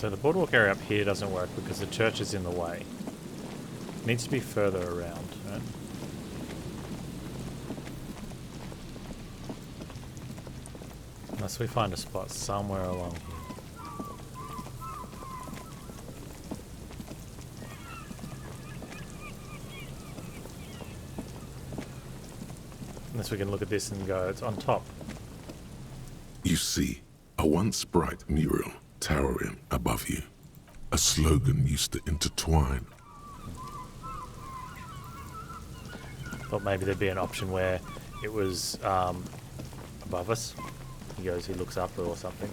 So the boardwalk area up here doesn't work because the church is in the way. It needs to be further around, right? Unless we find a spot somewhere along here. Unless we can look at this and go, it's on top. You see, a once bright mural towering above you. A slogan used to intertwine. Thought maybe there'd be an option where it was above us. He looks up or something.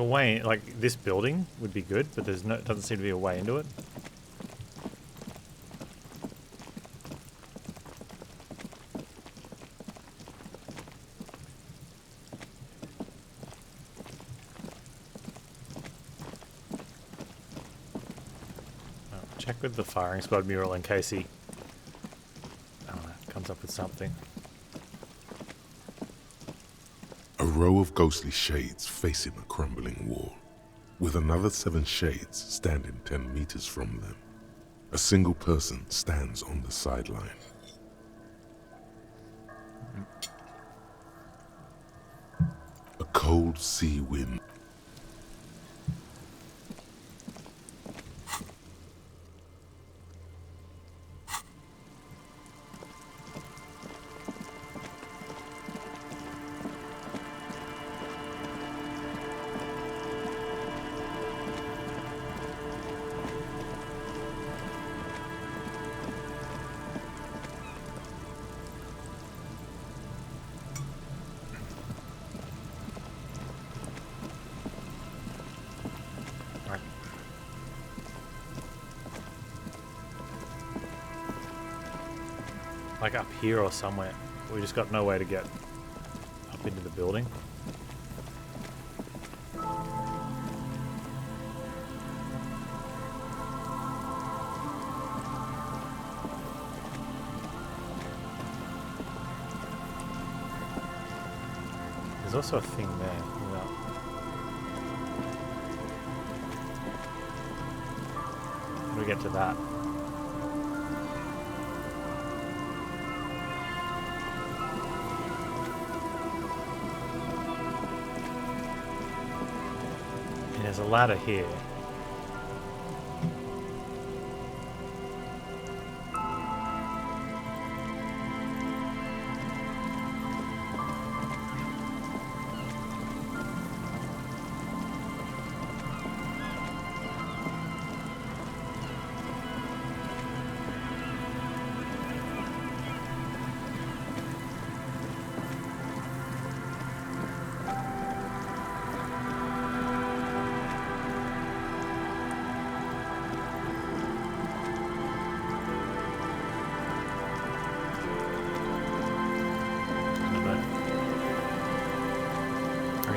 A way, like this building would be good, but there's no, doesn't seem to be a way into it. Check with the firing squad mural in case he, I don't know, comes up with something. A row of ghostly shades facing a crumbling wall, with another 7 shades standing 10 meters from them. A single person stands on the sideline. A cold sea wind. Like up here or somewhere. We just got no way to get up into the building. There's also a thing there. How do we get to that? There's a ladder here.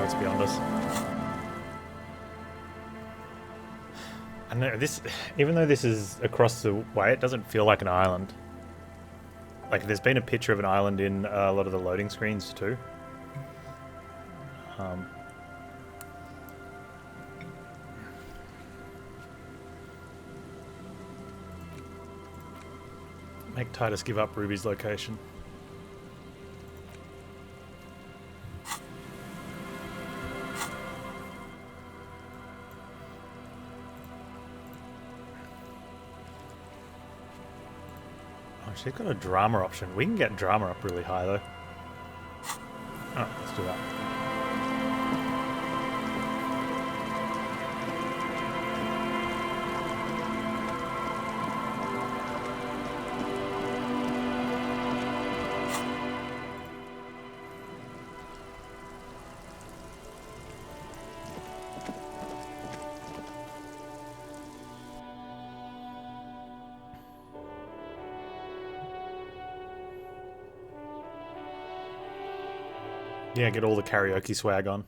It's beyond us. And this, even though this is across the way, it doesn't feel like an island. Like there's been a picture of an island in a lot of the loading screens too. Make Titus give up Ruby's location. She's got a drama option. We can get drama up really high though. Alright, let's do that. Yeah, get all the karaoke swag on.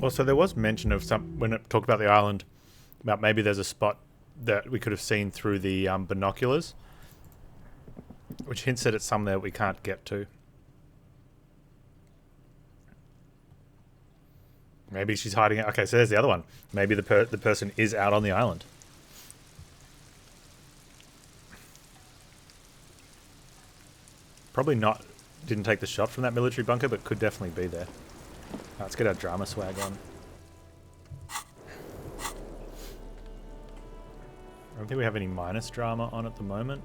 Also, there was mention of some when it talked about the island, about maybe there's a spot that we could have seen through the binoculars, which hints that it's somewhere we can't get to. Maybe she's hiding it. Okay, so there's the other one. Maybe the person is out on the island. Probably not. Didn't take the shot from that military bunker, but could definitely be there. Let's get our drama swag on. I don't think we have any minus drama on at the moment.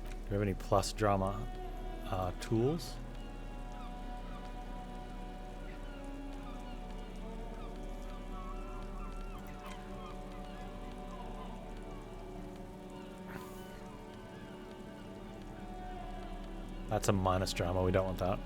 Do we have any plus drama tools? That's a minus drama, we don't want that.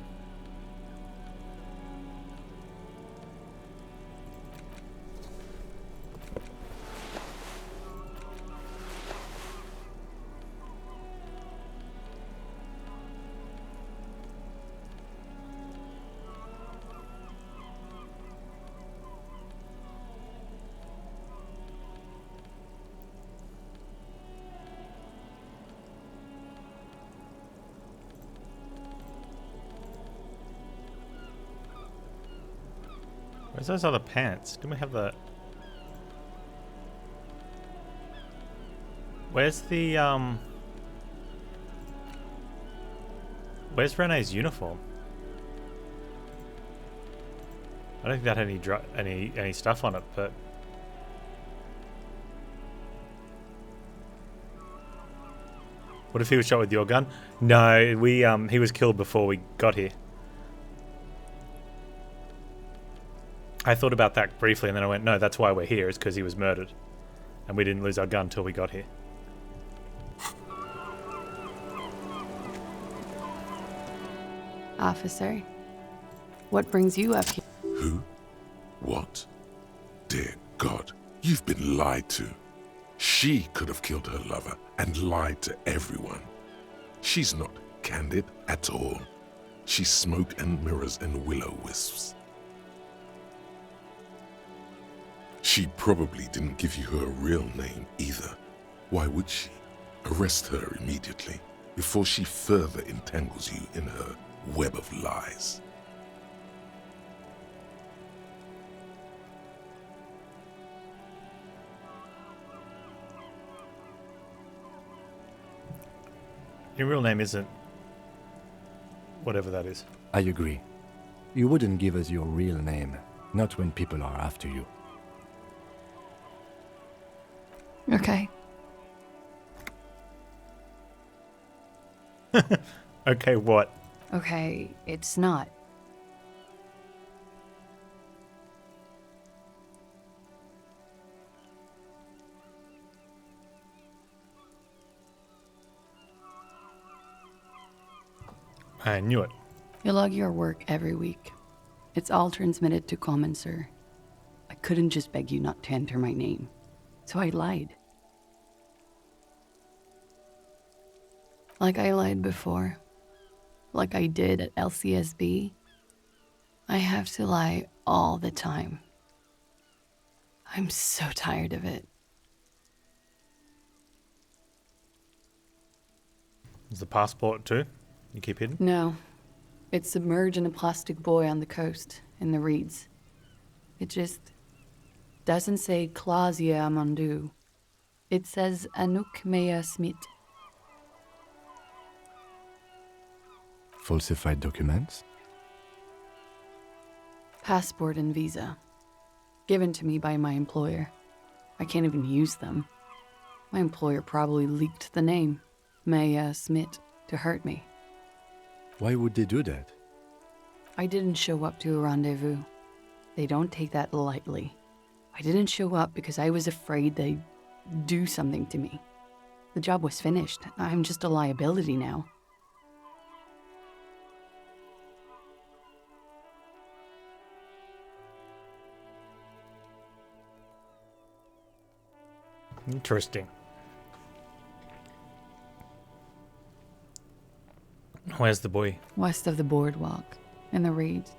Where's those other pants? Didn't we have the... Where's the, Where's Renee's uniform? I don't think that had any stuff on it, but... What if he was shot with your gun? No, he was killed before we got here. I thought about that briefly, and then I went, no, that's why we're here, is because he was murdered. And we didn't lose our gun until we got here. Officer, what brings you up here? Who? What? Dear God, you've been lied to. She could have killed her lover and lied to everyone. She's not candid at all. She's smoke and mirrors and will-o-wisps. She probably didn't give you her real name either. Why would she? Arrest her immediately before she further entangles you in her web of lies. Your real name isn't whatever that is. I agree. You wouldn't give us your real name, not when people are after you. Okay. Okay, what? Okay, it's not. I knew it. You log your work every week. It's all transmitted to Common, sir. I couldn't just beg you not to enter my name. So I lied. Like I lied before. like I did at LCSB, I have to lie all the time. I'm so tired of it. Is the passport too? You keep hidden? No, it's submerged in a plastic buoy on the coast, in the reeds. It just doesn't say Clausia Amandu. It says Anouk Mea Smith. Falsified documents? Passport and visa. Given to me by my employer. I can't even use them. My employer probably leaked the name, Maya Smith, to hurt me. Why would they do that? I didn't show up to a rendezvous. They don't take that lightly. I didn't show up because I was afraid they'd do something to me. The job was finished. I'm just a liability now. Interesting. Where's the boy? West of the boardwalk, in the reeds,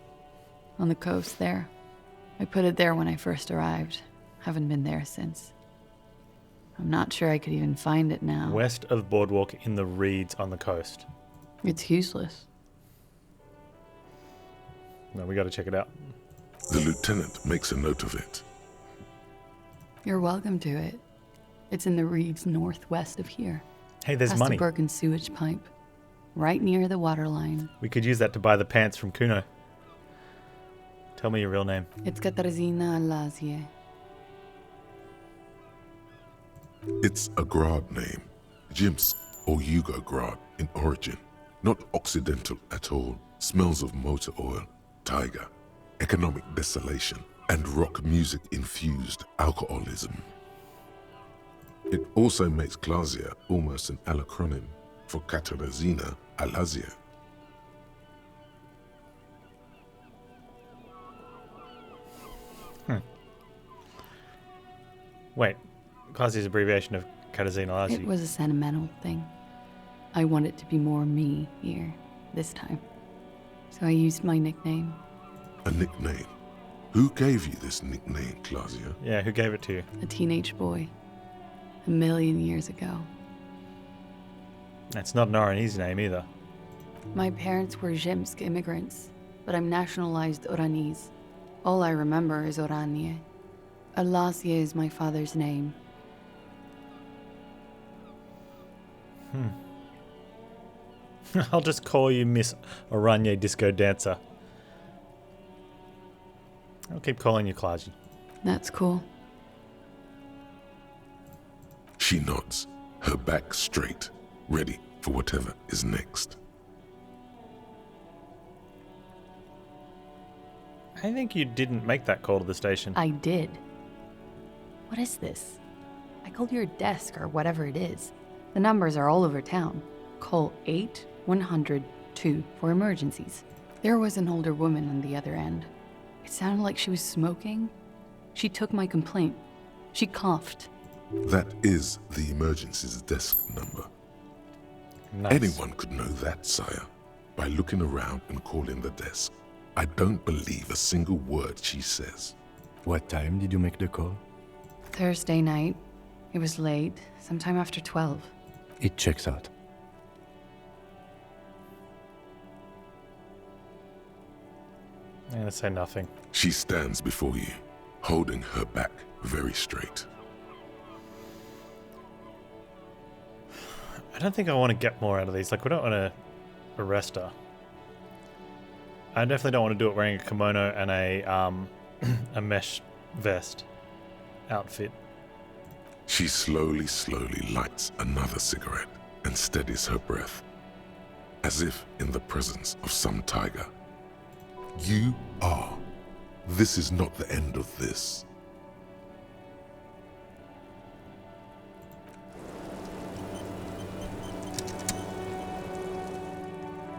on the coast there. I put it there when I first arrived. Haven't been there since. I'm not sure I could even find it now. West of boardwalk in the reeds on the coast. It's useless. No, we got to check it out. The lieutenant makes a note of it. You're welcome to it. It's in the reeds northwest of here. Hey, there's Past money. the broken sewage pipe. Right near the waterline. We could use that to buy the pants from Kuno. Tell me your real name. It's Katarzyna Lazie. It's a Grad name, Jimsk or Yugo-Grad in origin. Not Occidental at all. Smells of motor oil, tiger, economic desolation, and rock music infused alcoholism. It also makes Clausia almost an alacronym for Katarzyna Alazia. Wait, Clausia's abbreviation of Katarzyna Lazi. It was a sentimental thing. I want it to be more me here, this time. So I used my nickname. A nickname? Who gave you this nickname, Clausia? Yeah, who gave it to you? A teenage boy. 1,000,000 years ago. That's not an Oranese name either. My parents were Zhimsk immigrants, but I'm nationalized Oranese. All I remember is Oranje. Alasia is my father's name. I'll just call you Miss Oranje Disco Dancer. I'll keep calling you Clausia. That's cool. She nods, her back straight, ready for whatever is next. I think you didn't make that call to the station. I did. What is this? I called your desk or whatever it is. The numbers are all over town. Call 8-100-2 for emergencies. There was an older woman on the other end. It sounded like she was smoking. She took my complaint. She coughed. That is the emergency's desk number. Nice. Anyone could know that, sire, by looking around and calling the desk. I don't believe a single word she says. What time did you make the call? Thursday night. It was late, sometime after 12. It checks out. I'm gonna say nothing. She stands before you, holding her back very straight. I don't think I want to get more out of these. Like, we don't want to arrest her. I definitely don't want to do it wearing a kimono and a mesh vest outfit. She slowly lights another cigarette and steadies her breath, as if in the presence of some tiger. You are. This is not the end of this.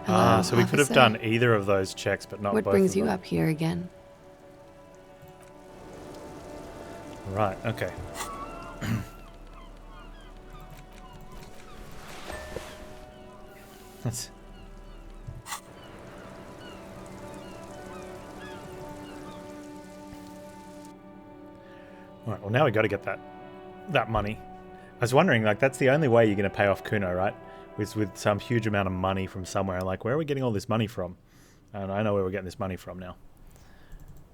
Hello, So we could have officer. done either of those checks, but not What both brings of you them. up here again? Right, okay. Alright, well now we got to get that money. I was wondering, like, that's the only way you're going to pay off Kuno, right? With some huge amount of money from somewhere. Like, where are we getting all this money from? And I know where we're getting this money from now.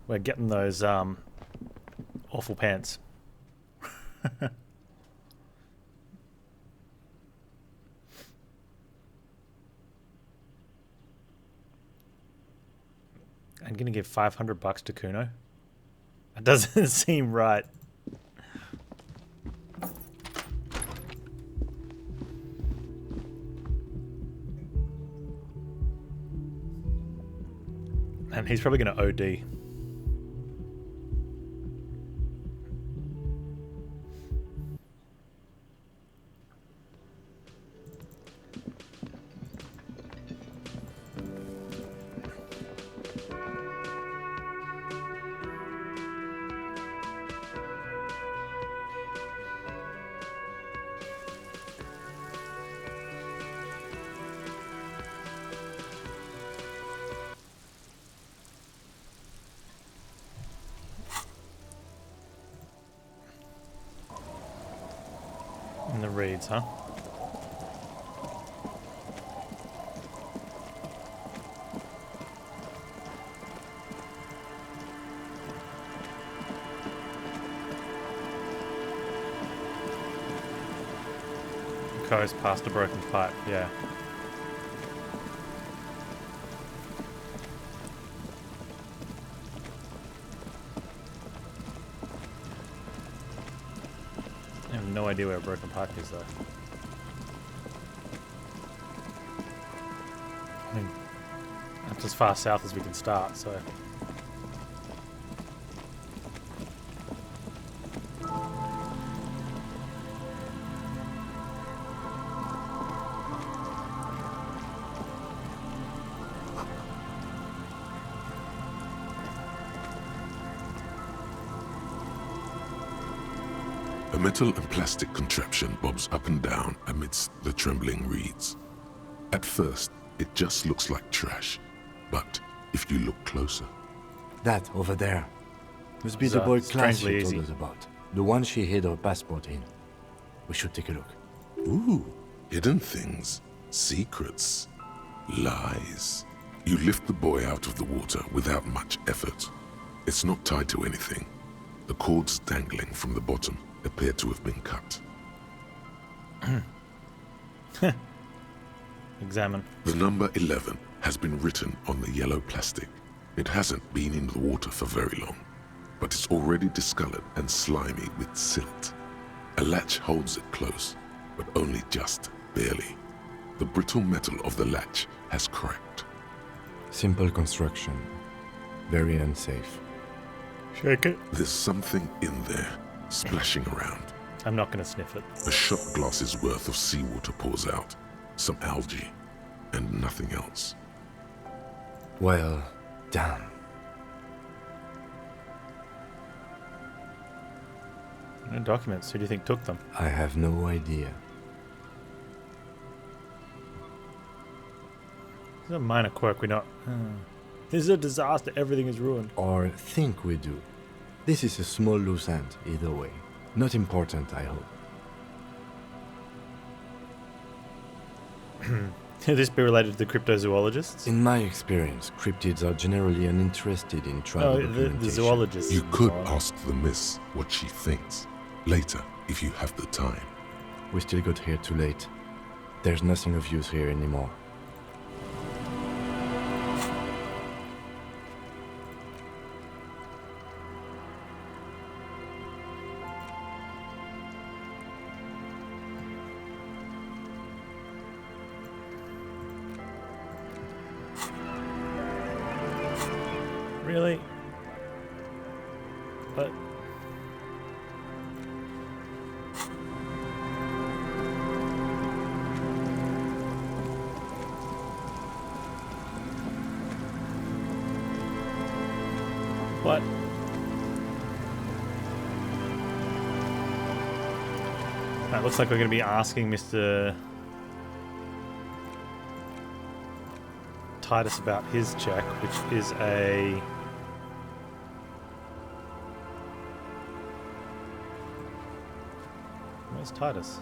We're getting those awful pants. I'm going to give $500 to Kuno. That doesn't seem right. And he's probably going to OD. In the reeds, huh? Coast past a broken pipe, yeah. I have no idea where a broken pipe is, though. I mean, that's as far south as we can start, so... A metal and plastic contraption bobs up and down amidst the trembling reeds. At first, it just looks like trash, but if you look closer... That over there. Must be It's, the boy class strangely you told easy. us about. The one she hid her passport in. We should take a look. Ooh, hidden things, secrets, lies. You lift the boy out of the water without much effort. It's not tied to anything. The cords dangling from the bottom appear to have been cut. Examine. The number 11 has been written on the yellow plastic. It hasn't been in the water for very long, but it's already discolored and slimy with silt. A latch holds it close, but only just barely. The brittle metal of the latch has cracked. Simple construction. Very unsafe. Shake it. There's something in there, splashing around. I'm not going to sniff it. A shot glass's worth of seawater pours out, some algae, and nothing else. Well, damn. No documents. Who do you think took them? I have no idea. This is a minor quirk we not... This is a disaster. Everything is ruined. Or think we do. This is a small loose end, either way. Not important, I hope. Could this be related to the cryptozoologists? In my experience, cryptids are generally uninterested in tribal Oh, the documentation. zoologists. You could Zoolog- ask the miss what she thinks. Later, if you have the time. We still got here too late. There's nothing of use here anymore. Really? But... What? That looks like we're going to be asking Mr. Titus about his check, which is a... Where's Titus?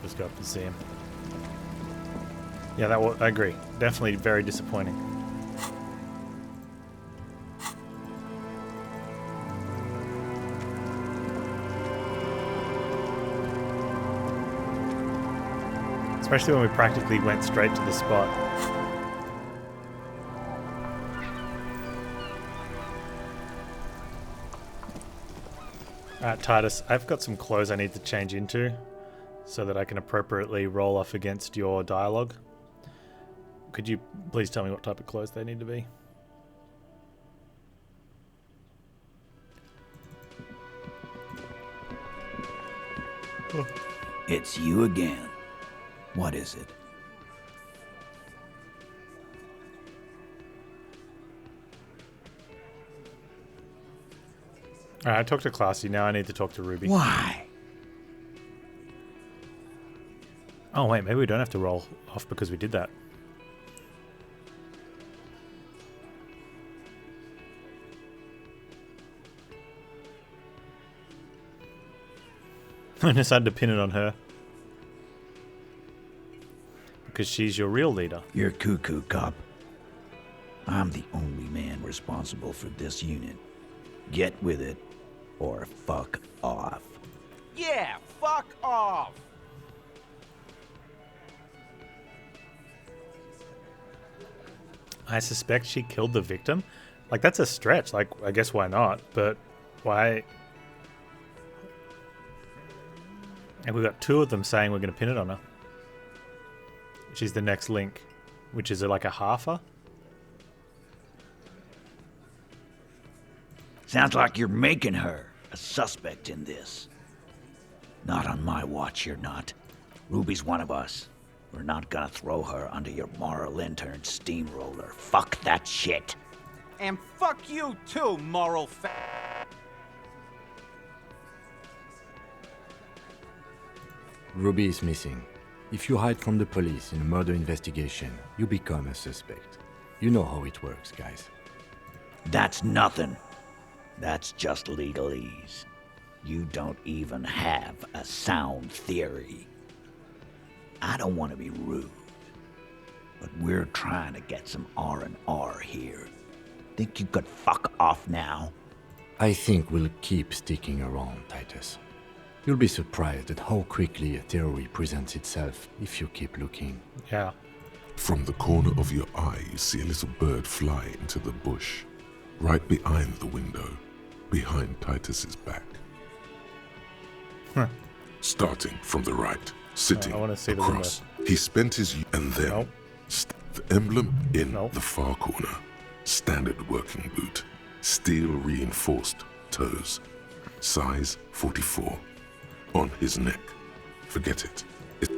Just go up and see him. Yeah, I agree. Definitely very disappointing. Especially when we practically went straight to the spot. Alright, Titus, I've got some clothes I need to change into so that I can appropriately roll off against your dialogue. Could you please tell me what type of clothes they need to be? It's you again. What is it? Alright, I talked to Classy, now I need to talk to Ruby. Why? Oh wait, maybe we don't have to roll off because we did that. I decided to pin it on her. Because she's your real leader. You're cuckoo, cop. I'm the only man responsible for this unit. Get with it, or fuck off. Yeah, fuck off! I suspect she killed the victim. Like, that's a stretch. Like, I guess why not? But why? And we've got two of them saying we're going to pin it on her. She's the next link, which is like a halfer. Sounds like you're making her a suspect in this. Not on my watch, you're not. Ruby's one of us. We're not gonna throw her under your moral intern steamroller. Fuck that shit. And fuck you too, moral Ruby is missing. If you hide from the police in a murder investigation, you become a suspect. You know how it works, guys. That's nothing. That's just legalese. You don't even have a sound theory. I don't want to be rude, but we're trying to get some R&R here. Think you could fuck off now? I think we'll keep sticking around, Titus. You'll be surprised at how quickly a theory presents itself if you keep looking. Yeah. From the corner of your eye, you see a little bird fly into the bush, right behind the window, behind Titus's back. Huh. Starting from the right, sitting I wanna see the across. He spent his and then Nope. the emblem in Nope. the far corner. Standard working boot, steel reinforced toes, size 44. On his neck. Forget it.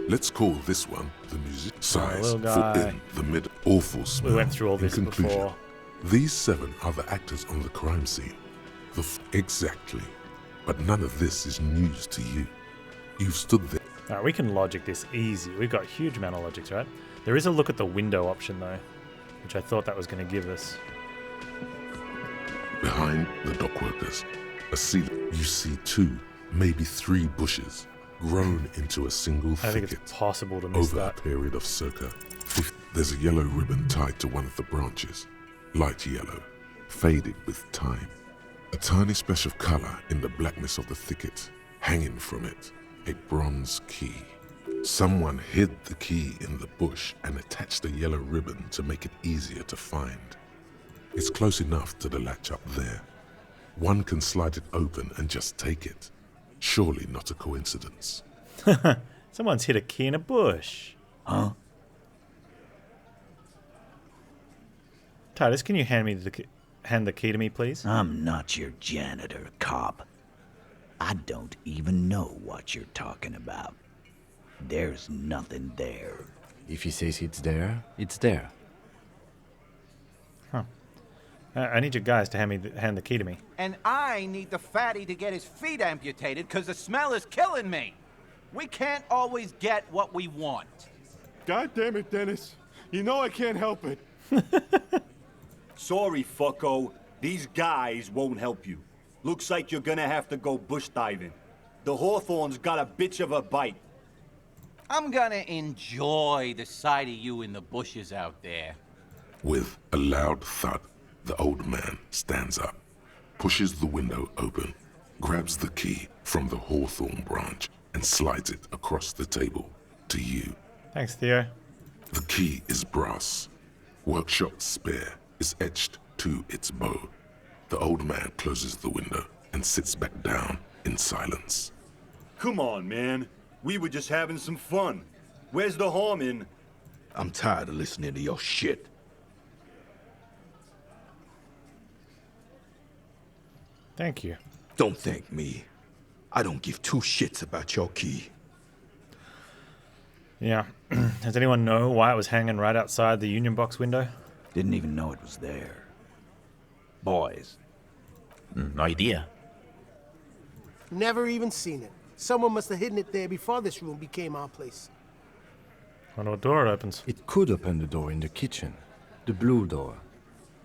Let's call this one the music size little for guy. in the mid. Awful smell. We went through all In this conclusion, before. These 7 are the actors on the crime scene. Exactly. But none of this is news to you. You've stood there. Alright, we can logic this easy. We've got a huge amount of logics, right? There is a look at the window option though, which I thought that was going to give us. Behind the dockworkers, a ceiling. You see 2, maybe 3 bushes grown into a single I think thicket it's possible to miss over that. a period of circa 50. There's a yellow ribbon tied to one of the branches, light yellow, faded with time. A tiny splash of color in the blackness of the thicket, hanging from it, a bronze key. Someone hid the key in the bush and attached a yellow ribbon to make it easier to find. It's close enough to the latch up there. One can slide it open and just take it. Surely not a coincidence. Someone's hid a key in a bush. Huh? Titus, can you hand the key to me, please? I'm not your janitor, cop. I don't even know what you're talking about. There's nothing there. If he says it's there, it's there. Huh. I need you guys to hand the key to me. And I need the fatty to get his feet amputated because the smell is killing me. We can't always get what we want. God damn it, Dennis. You know I can't help it. Sorry, fucko. These guys won't help you. Looks like you're gonna have to go bush diving. The Hawthorne's got a bitch of a bite. I'm gonna enjoy the sight of you in the bushes out there. With a loud thud, the old man stands up, pushes the window open, grabs the key from the hawthorn branch, and slides it across the table to you. Thanks, Theo. The key is brass. Workshop spare is etched to its bow. The old man closes the window and sits back down in silence. Come on, man. We were just having some fun. Where's the harm in? I'm tired of listening to your shit. Thank you. Don't thank me. I don't give two shits about your key. Yeah. Does anyone know why it was hanging right outside the union box window? Didn't even know it was there. Boys. No idea. Never even seen it. Someone must have hidden it there before this room became our place. Wonder what door it opens. It could open the door in the kitchen. The blue door.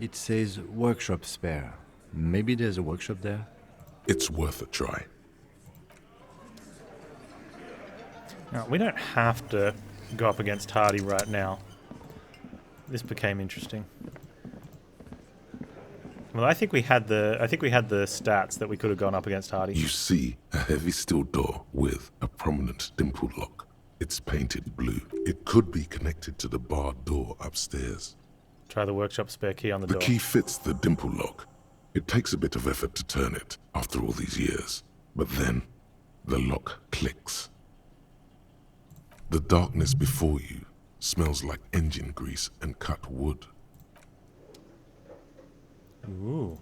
It says workshop spare. Maybe there's a workshop there? It's worth a try. Now, we don't have to go up against Hardy right now. This became interesting. Well, I think we had the stats that we could have gone up against Hardy. You see a heavy steel door with a prominent dimple lock. It's painted blue. It could be connected to the barred door upstairs. Try the workshop spare key on the The door. key fits the dimple lock. It takes a bit of effort to turn it after all these years, but then the lock clicks. The darkness before you smells like engine grease and cut wood. Ooh.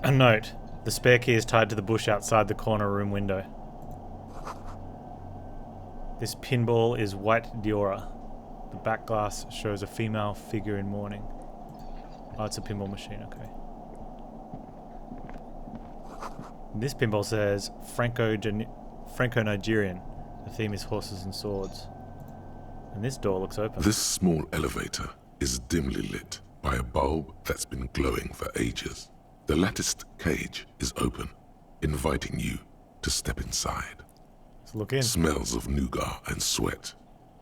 A note. The spare key is tied to the bush outside the corner room window. This pinball is white Diora. The back glass shows a female figure in mourning. Oh, it's a pinball machine, okay. This pinball says Franco-Nigerian. The theme is horses and swords. And this door looks open. This small elevator is dimly lit by a bulb that's been glowing for ages. The latticed cage is open, inviting you to step inside. Let's look in. Smells of nougat and sweat.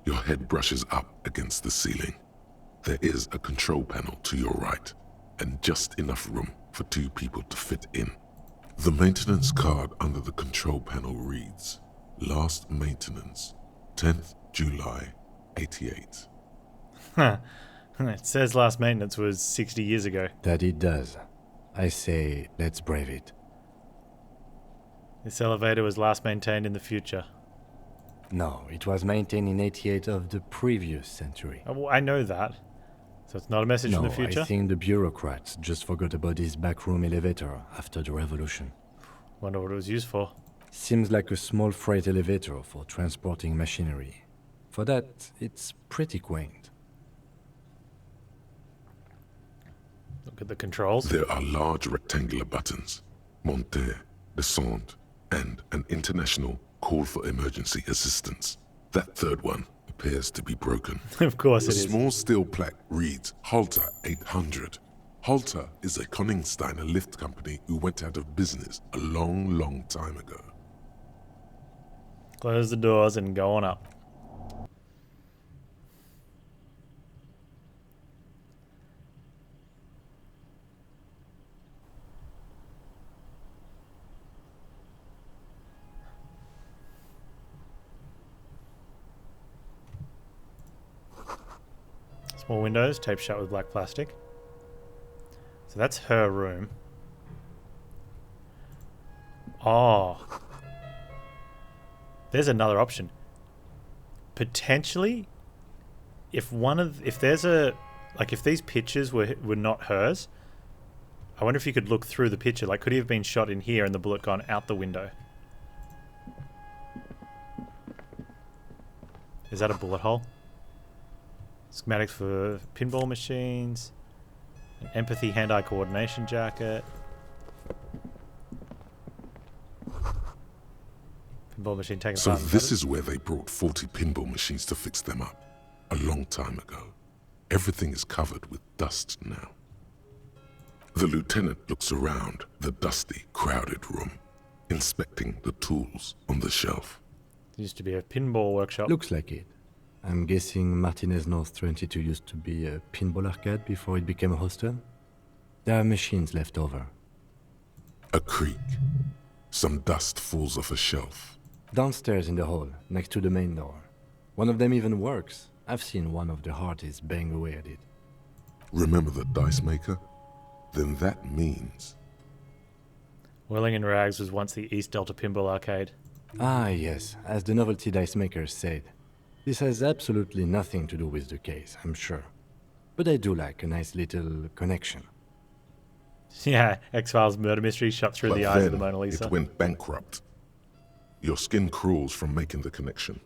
Your head brushes up against the ceiling. There is a control panel to your right, and just enough room for two people to fit in. The maintenance card under the control panel reads, Last maintenance, 10th July, 88. Huh. It says last maintenance was 60 years ago. That it does. I say, let's brave it. This elevator was last maintained in the future. No, it was maintained in 88 of the previous century. Oh, well, I know that. So it's not a message from the future? I think the bureaucrats just forgot about this backroom elevator after the revolution. Wonder what it was used for. Seems like a small freight elevator for transporting machinery. For that, it's pretty quaint. Look at the controls. There are large rectangular buttons, monter, descend, and an international call for emergency assistance. That third one appears to be broken. Of course A it is. small steel plaque reads Halter 800. Halter is a Koningsteiner lift company who went out of business a long, long time ago. Close the doors and go on up. Small windows, taped shut with black plastic. So that's her room. Oh. There's another option. Potentially, if these pictures were not hers, I wonder if you could look through the picture. Like, could he have been shot in here and the bullet gone out the window? Is that a bullet hole? Schematics for pinball machines. Empathy hand-eye coordination jacket. Pinball machine taking So part in this that. is where they brought 40 pinball machines to fix them up. A long time ago. Everything is covered with dust now. The lieutenant looks around the dusty, crowded room, inspecting the tools on the shelf. There used to be a pinball workshop. Looks like it. I'm guessing Martinez North 22 used to be a pinball arcade before it became a hostel. There are machines left over. A creak. Some dust falls off a shelf. Downstairs in the hall, next to the main door. One of them even works. I've seen one of the artists bang away at it. Remember the dice maker? Then that means... Whirling in Rags was once the East Delta Pinball Arcade. Ah, yes, as the novelty dice makers said. This has absolutely nothing to do with the case, I'm sure. But I do like a nice little connection. Yeah, X-Files murder mystery shot through But the eyes of then the Mona Lisa. it went bankrupt. Your skin crawls from making the connection.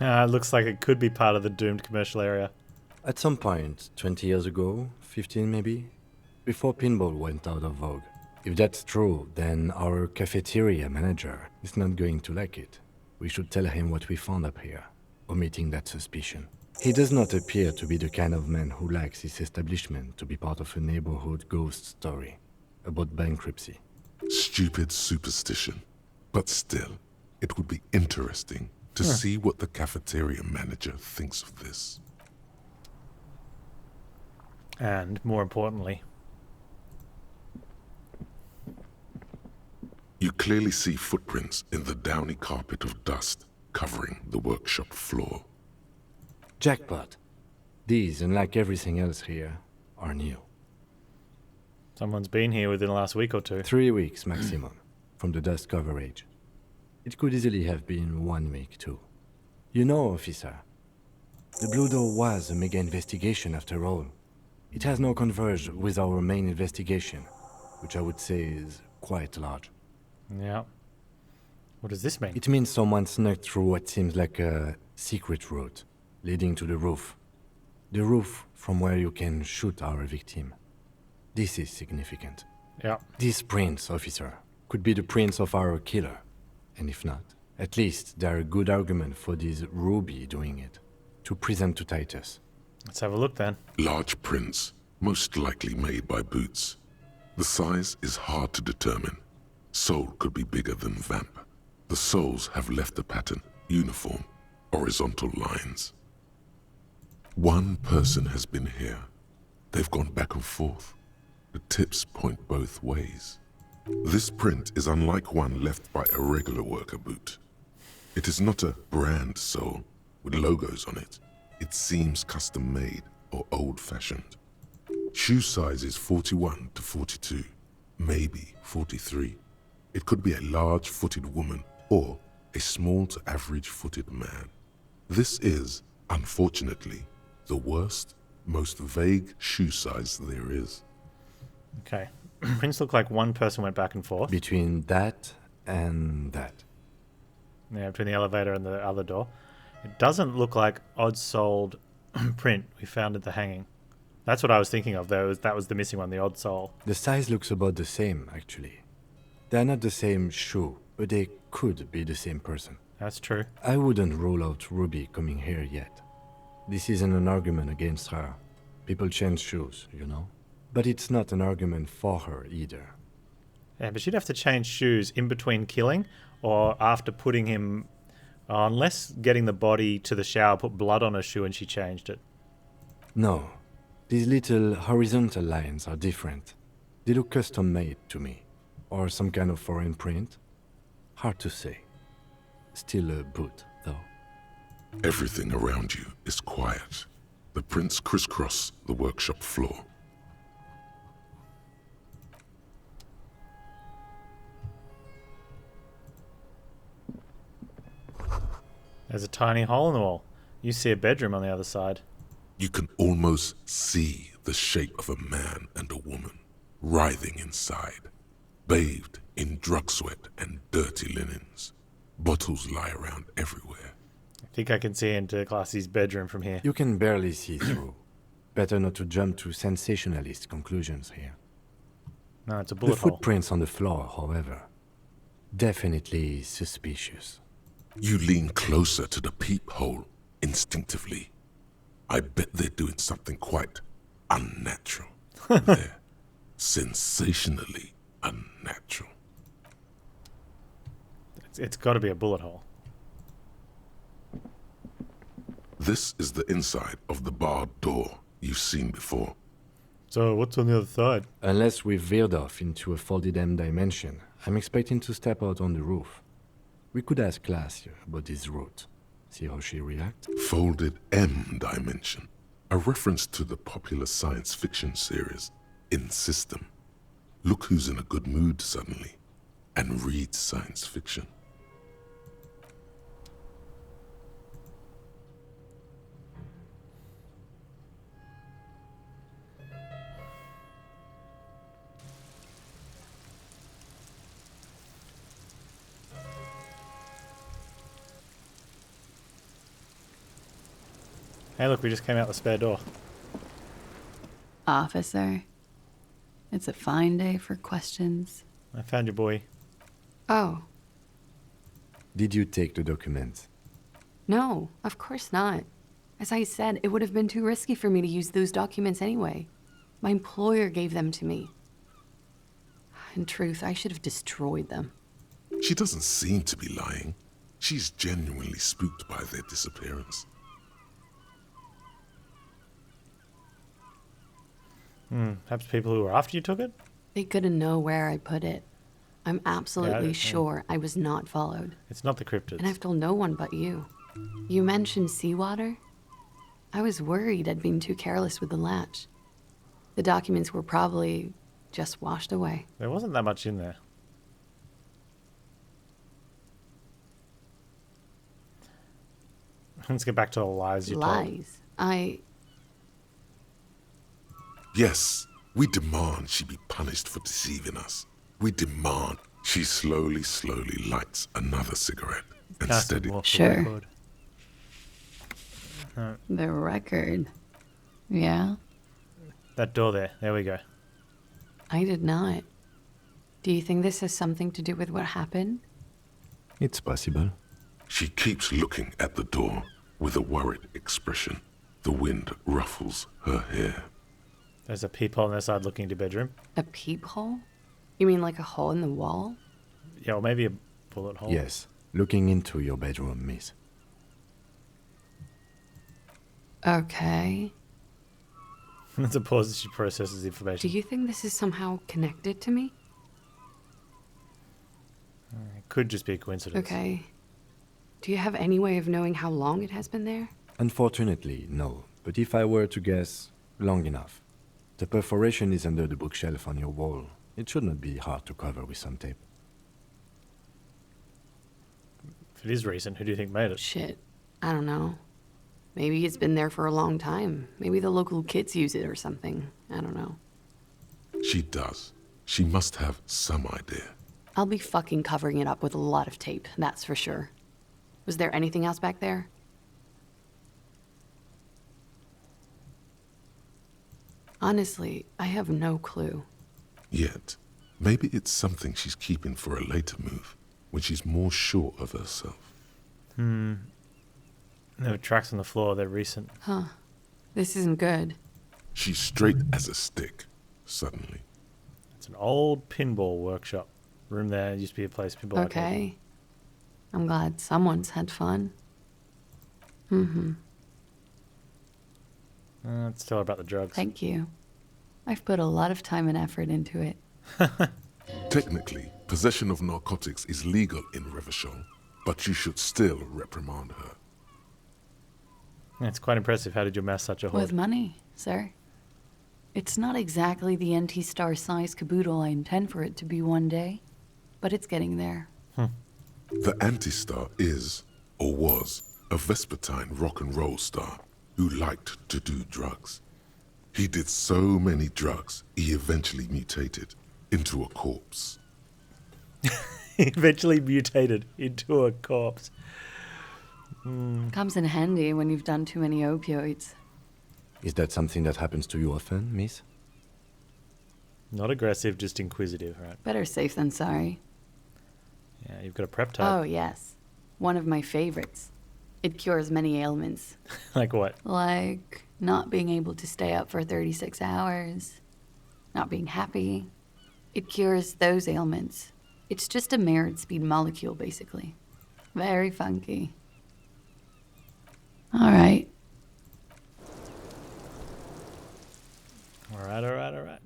Looks like it could be part of the doomed commercial area. At some point, 20 years ago, 15 maybe, before pinball went out of vogue. If that's true, then our cafeteria manager is not going to like it. We should tell him what we found up here, omitting that suspicion. He does not appear to be the kind of man who likes his establishment to be part of a neighborhood ghost story about bankruptcy. Stupid superstition. But still, it would be interesting to see what the cafeteria manager thinks of this. And, more importantly, You clearly see footprints in the downy carpet of dust covering the workshop floor. Jackpot. These, unlike everything else here, are new. someone's been here within the last week or two. 3 weeks maximum, from the dust coverage. It could easily have been 1 week too. You know, officer, the Blue Door was a mega investigation after all. It has now converged with our main investigation, which I would say is quite large. Yeah. What does this mean? It means someone snuck through what seems like a secret route leading to the roof. The roof from where you can shoot our victim. This is significant. Yeah. These prints, officer, could be the prints of our killer. And if not, at least there are good argument for this Ruby doing it, to present to Titus. Let's have a look then. Large prints, most likely made by Boots. The size is hard to determine. Sole could be bigger than Vamp. The soles have left the pattern, uniform, horizontal lines. One person has been here. They've gone back and forth. The tips point both ways. This print is unlike one left by a regular worker boot. It is not a brand sole with logos on it. It seems custom made or old-fashioned. Shoe size is 41 to 42, maybe 43. It could be a large-footed woman or a small to average-footed man. This is, unfortunately, the worst, most vague shoe size there is. Okay. Prints look like one person went back and forth. Between that and that. Yeah, between the elevator and the other door. It doesn't look like odd-soled print we found at the hanging. That's what I was thinking of, though. That was the missing one, the odd sole. The size looks about the same, actually. They're not the same shoe, but they could be the same person. That's true. I wouldn't rule out Ruby coming here yet. This isn't an argument against her. People change shoes, you know? But it's not an argument for her either. Yeah, but she'd have to change shoes in between killing or after putting him... unless getting the body to the shower put blood on her shoe and she changed it. No. These little horizontal lines are different. They look custom-made to me. Or some kind of foreign print. Hard to say. Still a boot, though. Everything around you is quiet. The prints crisscross the workshop floor. There's a tiny hole in the wall. You see a bedroom on the other side. You can almost see the shape of a man and a woman writhing inside, bathed in drug sweat and dirty linens. Bottles lie around everywhere. I think I can see into Classy's bedroom from here. You can barely see through. better not to jump to sensationalist conclusions here. No, it's a The bullet hole. footprints on the floor, however, definitely suspicious. You lean closer to the peephole instinctively. I bet they're doing something quite unnatural. They're sensationally unnatural. It's got to be a bullet hole. This is the inside of the barred door you've seen before. So what's on the other side? Unless we've veered off into a folded M dimension, I'm expecting to step out on the roof. We could ask Glacia about this route. See how she reacts. Folded M dimension, a reference to the popular science fiction series In System. Look who's in a good mood suddenly and reads science fiction. Hey, look, we just came out the spare door. Officer, it's a fine day for questions. I found your boy. Oh, Did you take the documents? no, of course not. As I said, it would have been too risky for me to use those documents anyway. My employer gave them to me. In truth, I should have destroyed them. She doesn't seem to be lying. She's genuinely spooked by their disappearance. Perhaps people who were after you took it? They couldn't know where I put it. I'm absolutely sure I was not followed. It's not the cryptids. And I've told no one but you. You mentioned seawater? I was worried I'd been too careless with the latch. The documents were probably just washed away. There wasn't that much in there. Let's get back to the lies you told. Lies. Yes, we demand she be punished for deceiving us. We demand. She slowly lights another cigarette and Casting steady. more for Sure. record. The record. Yeah? That door there. There we go. I did not. Do you think this has something to do with what happened? It's possible. She keeps looking at the door with a worried expression. The wind ruffles her hair. There's a peephole on the side looking into your bedroom. A peephole? You mean like a hole in the wall? Yeah, or maybe a bullet hole. Yes, looking into your bedroom, miss. Okay. There's a pause as she processes the Do information. you think this is somehow connected to me? It could just be a coincidence. Okay. Do you have any way of knowing how long it has been there? Unfortunately, no. But if I were to guess, long enough. The perforation is under the bookshelf on your wall. It should not be hard to cover with some tape. If it is recent, who do you think made it? Shit. I don't know. Maybe it's been there for a long time. Maybe the local kids use it or something. I don't know. She does. She must have some idea. I'll be fucking covering it up with a lot of tape, that's for sure. Was there anything else back there? Honestly, I have no clue. Yet, maybe it's something she's keeping for a later move, when she's more sure of herself. There were tracks on the floor. They're recent. Huh. This isn't good. She's straight as a stick, suddenly. It's an old pinball workshop. Room there used to be a place pinball. arcade. Okay. I'm glad someone's had fun. Let's tell her about the drugs. Thank you. I've put a lot of time and effort into it. Technically, possession of narcotics is legal in Revachol, but you should still reprimand her. It's quite impressive. How did you amass such a hoard? With money, sir. It's not exactly the NT-star size caboodle I intend for it to be one day, but it's getting there. The Anti-Star is, or was, a Vespertine rock and roll star who liked to do drugs. He did so many drugs, he eventually mutated into a corpse. He eventually mutated into a corpse. Comes in handy when you've done too many opioids. Is that something that happens to you often, miss? Not aggressive, just inquisitive, right? Better safe than sorry. Yeah, you've got a prep type. Oh, yes. One of my favorites. It cures many ailments. Like what? Like not being able to stay up for 36 hours, not being happy. It cures those ailments. It's just a merit speed molecule, basically. Very funky. All right. All right.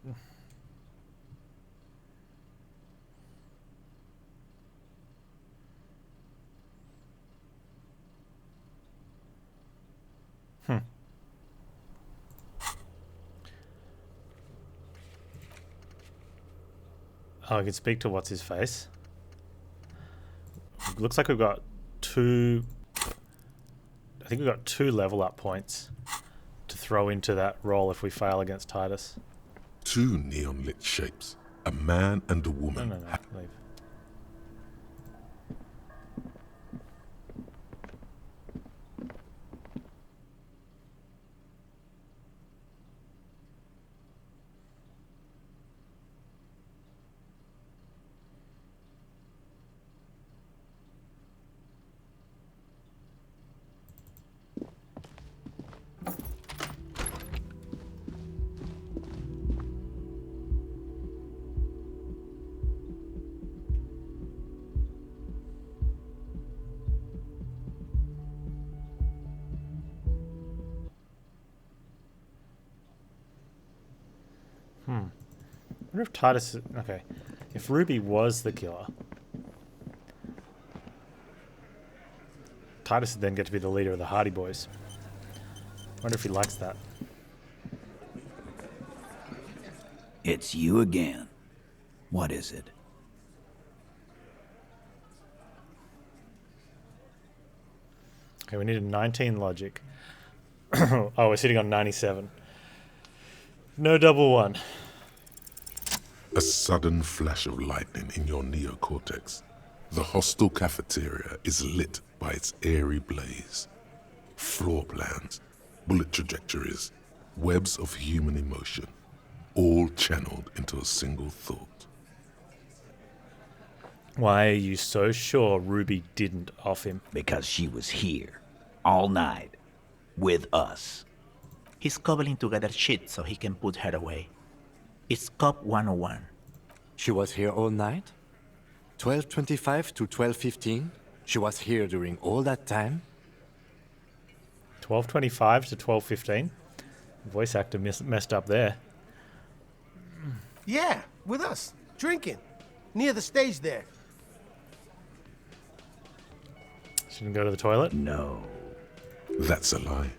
Oh, I can speak to what's his face. Looks like we've got two. I think we've got 2 level up points to throw into that roll if we fail against Titus. 2 neon lit shapes, a man and a woman. No, leave. I wonder if Titus... Okay. If Ruby was the killer, Titus would then get to be the leader of the Hardy Boys. I wonder if he likes that. It's you again. What is it? Okay, we need a 19 logic. Oh, we're sitting on 97. No double one. A sudden flash of lightning in your neocortex. The hostel cafeteria is lit by its airy blaze. Floor plans, bullet trajectories, webs of human emotion, all channeled into a single thought. Why are you so sure Ruby didn't off him? Because she was here, all night, with us. He's cobbling together shit so he can put her away. It's Cop 101. She was here all night? 12:25 to 12:15? She was here during all that time? 12:25 to 12:15? Voice actor messed up there. Yeah, with us, drinking, near the stage there. Shouldn't go to the toilet? No. That's a lie.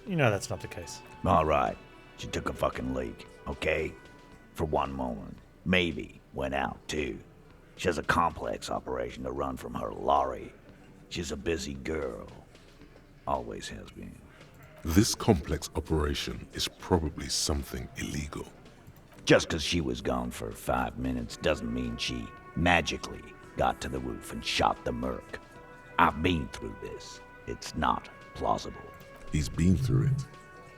You know that's not the case. All right. She took a fucking leak, okay? For one moment. Maybe went out, too. She has a complex operation to run from her lorry. She's a busy girl. Always has been. This complex operation is probably something illegal. Just 'cause she was gone for 5 minutes doesn't mean she magically got to the roof and shot the merc. I've been through this. It's not plausible. He's been through it.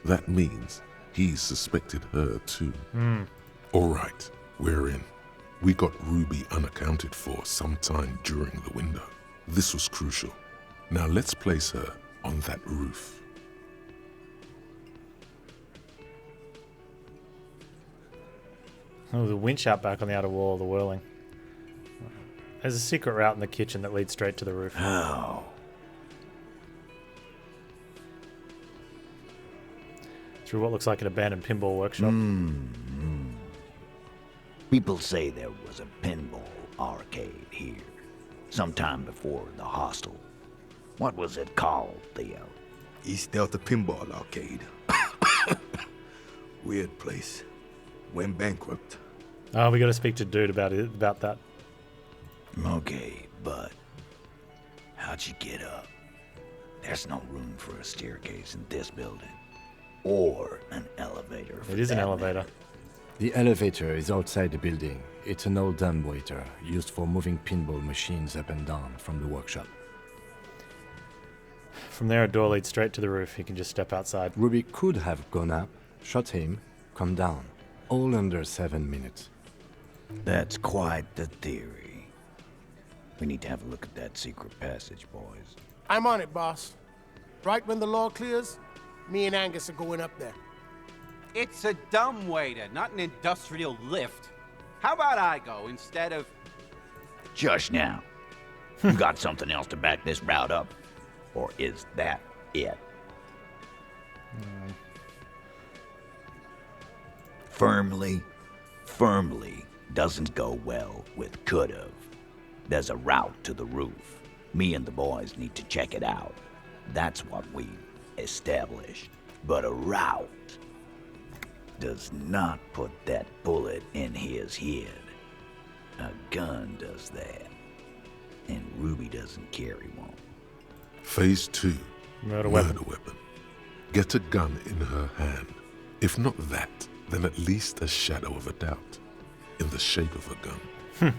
That means he suspected her too. All right, we're in. We got Ruby unaccounted for sometime during the window. This was crucial. Now let's place her on that roof. Oh, the winch out back on the outer wall of the whirling. There's a secret route in the kitchen that leads straight to the roof. Oh. Through what looks like an abandoned pinball workshop. People say there was a pinball arcade here, sometime before the hostel. What was it called, Theo? East Delta Pinball Arcade. Weird place. Went bankrupt. Oh, we got to speak to Dude about that. Okay, but how'd you get up? There's no room for a staircase in this building. Or an elevator. It is an elevator. The elevator is outside the building. It's an old dumbwaiter used for moving pinball machines up and down from the workshop. From there, a door leads straight to the roof. You can just step outside. Ruby could have gone up, shot him, come down. All under 7 minutes. That's quite the theory. We need to have a look at that secret passage, boys. I'm on it, boss. Right when the law clears, me and Angus are going up there. It's a dumbwaiter, not an industrial lift. How about I go instead of... Just now. You got something else to back this route up? Or is that it? Firmly doesn't go well with could've. There's a route to the roof. Me and the boys need to check it out. That's what we established. But a route does not put that bullet in his head. A gun does that. And Ruby doesn't carry one. Phase 2. Murder weapon. Get a gun in her hand. If not that, then at least a shadow of a doubt. In the shape of a gun.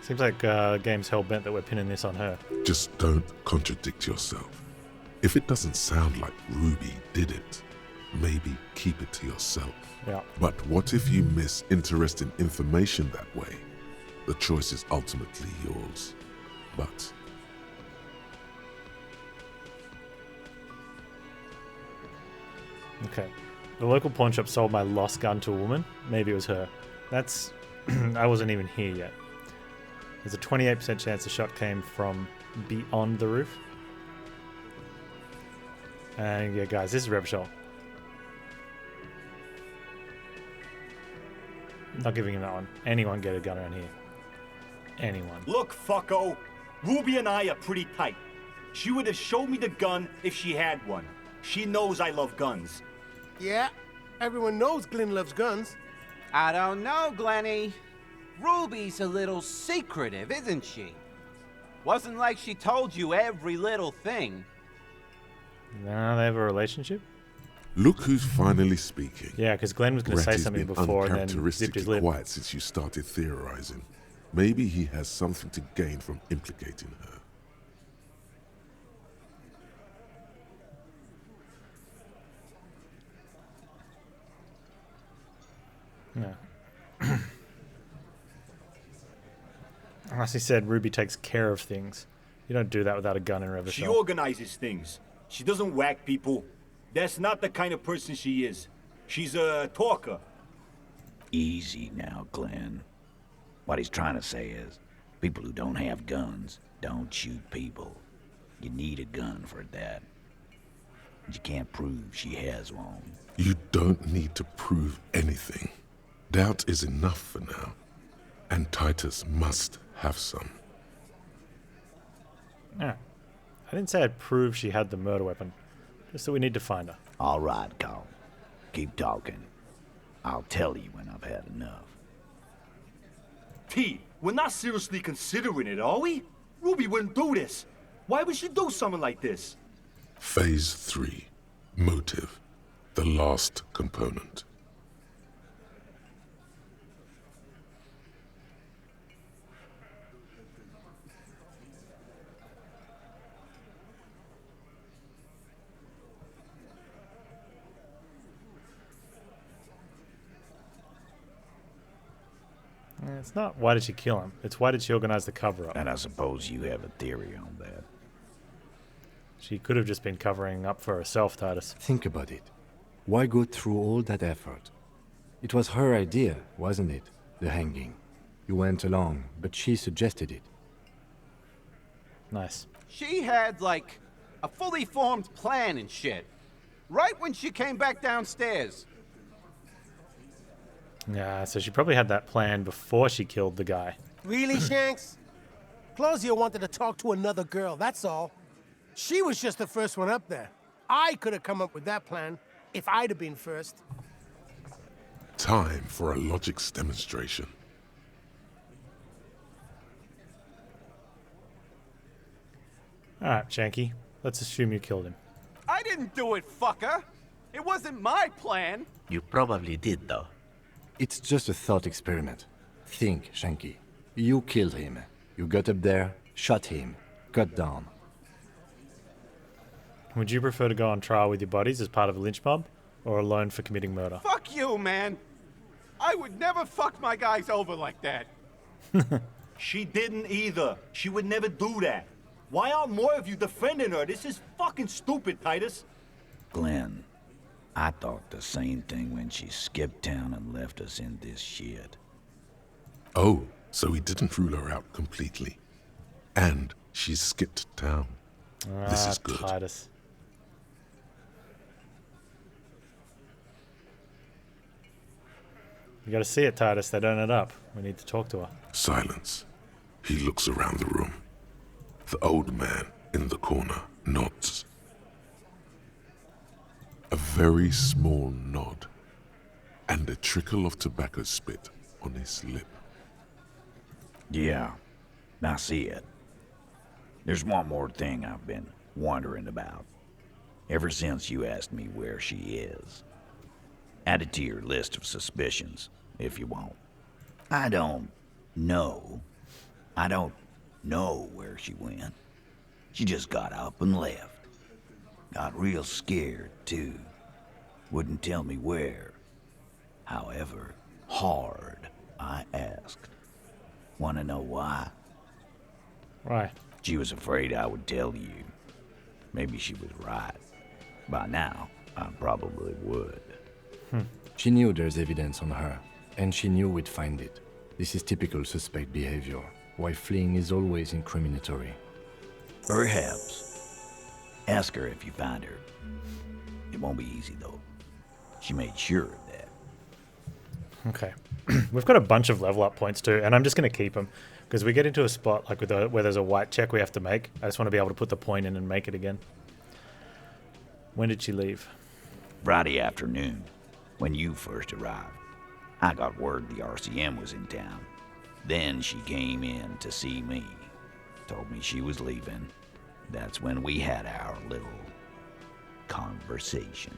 Seems like game's hell-bent that we're pinning this on her. Just don't contradict yourself. If it doesn't sound like Ruby did it, maybe keep it to yourself. Yeah. But what if you miss interesting information that way? The choice is ultimately yours. But... Okay. The local pawn shop sold my lost gun to a woman. Maybe it was her. That's... I wasn't even here yet. There's a 28% chance the shot came from beyond the roof. And yeah, guys, this is Revshol. Not giving him that one. Anyone get a gun around here? Anyone. Look, fucko. Ruby and I are pretty tight. She would have showed me the gun if she had one. She knows I love guns. Yeah, everyone knows Glenn loves guns. I don't know, Glenny. Ruby's a little secretive, isn't she? Wasn't like she told you every little thing. Nah, they have a relationship? Look who's finally speaking. Yeah, because Glenn was going to say something before and then zipped his uncharacteristically lip. quiet since you started theorizing. Maybe he has something to gain from implicating her. Yeah. Unless he said Ruby takes care of things. You don't do that without a gun in Revachol. She organizes things. She doesn't whack people. That's not the kind of person she is. She's a talker. Easy now, Glenn. What he's trying to say is, people who don't have guns don't shoot people. You need a gun for that. You can't prove she has one. You don't need to prove anything. Doubt is enough for now. And Titus must have some. Yeah. I didn't say I'd prove she had the murder weapon. Just that we need to find her. All right, Carl. Keep talking. I'll tell you when I've had enough. T, we're not seriously considering it, are we? Ruby wouldn't do this. Why would she do something like this? Phase 3. Motive. The last component. It's not why did she kill him. It's why did she organize the cover-up. And I suppose you have a theory on that. She could have just been covering up for herself, Titus. Think about it. Why go through all that effort? It was her idea, wasn't it? The hanging. You went along, but she suggested it. Nice. She had, like, a fully formed plan and shit. Right when she came back downstairs. Yeah, so she probably had that plan before she killed the guy. Really, Shanks? Claudia wanted to talk to another girl, that's all. She was just the first one up there. I could have come up with that plan if I'd have been first. Time for a logics demonstration. Alright, Shanky. Let's assume you killed him. I didn't do it, fucker. It wasn't my plan. You probably did, though. It's just a thought experiment. Think, Shanky. You killed him. You got up there, shot him, got down. Would you prefer to go on trial with your buddies as part of a lynch mob, or alone for committing murder? Fuck you, man. I would never fuck my guys over like that. She didn't either. She would never do that. Why aren't more of you defending her? This is fucking stupid, Titus. Glenn, I thought the same thing when she skipped town and left us in this shit. Oh, so he didn't rule her out completely. And she skipped town. This is good. Titus. You gotta see it, Titus. They don't end up. We need to talk to her. Silence. He looks around the room. The old man in the corner nods. A very small nod, and a trickle of tobacco spit on his lip. Yeah, I see it. There's one more thing I've been wondering about. Ever since you asked me where she is. Add it to your list of suspicions, if you want. I don't know where she went. She just got up and left. Got real scared, too. Wouldn't tell me where. However hard I asked. Want to know why? Right. She was afraid I would tell you. Maybe she was right. By now, I probably would. She knew there's evidence on her, and she knew we'd find it. This is typical suspect behavior, why fleeing is always incriminatory. Perhaps. Ask her if you find her. It won't be easy, though. She made sure of that. Okay. We've got a bunch of level up points too, and I'm just going to keep them. Because we get into a spot like where there's a white check we have to make. I just want to be able to put the point in and make it again. When did she leave? Friday afternoon, when you first arrived. I got word the RCM was in town. Then she came in to see me. Told me she was leaving. That's when we had our little conversation.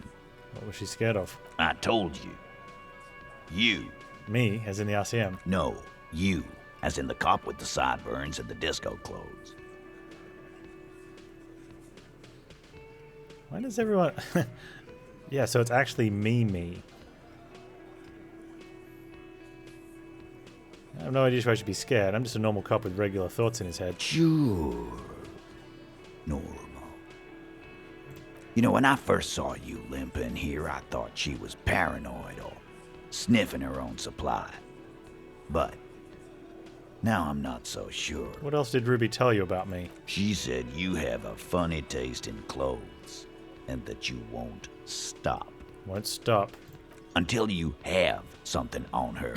What was she scared of? I told you. You. Me, as in the RCM? No, you. As in the cop with the sideburns and the disco clothes. Why does everyone... Yeah, so it's actually me. I have no idea why I should be scared. I'm just a normal cop with regular thoughts in his head. Sure. Normal. You know, when I first saw you limping here, I thought she was paranoid or sniffing her own supply. But now I'm not so sure. What else did Ruby tell you about me? She said you have a funny taste in clothes and that you won't stop. Won't stop. Until you have something on her.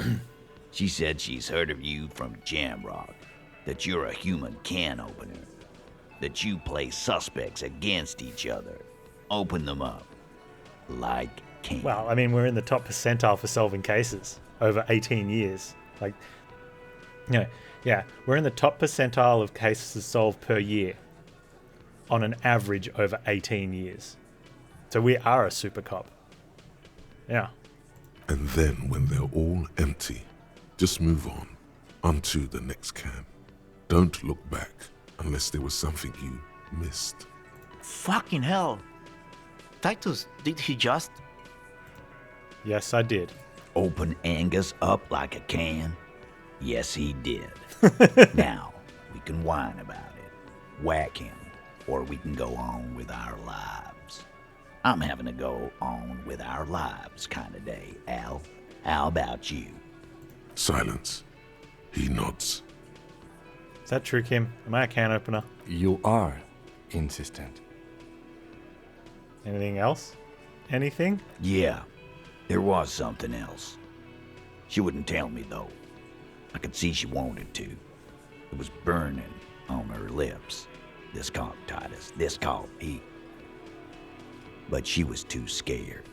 She said she's heard of you from Jamrock, that you're a human can opener, that you play suspects against each other, open them up like cans. Well, I mean, we're in the top percentile for solving cases over 18 years. Like, you know, yeah, we're in the top percentile of cases solved per year on an average over 18 years. So we are a super cop. Yeah. And then when they're all empty, just move onto the next camp. Don't look back unless there was something you missed. Fucking hell. Titus, did he just... Yes, I did. Open Angus up like a can? Yes, he did. Now, we can whine about it, whack him, or we can go on with our lives. I'm having a go on with our lives kind of day, Al. How about you? Silence. He nods. Is that true, Kim? Am I a can opener? You are insistent. Anything else? Anything? Yeah, there was something else. She wouldn't tell me, though. I could see she wanted to. It was burning on her lips. This cop, Titus. This cop, he... But she was too scared.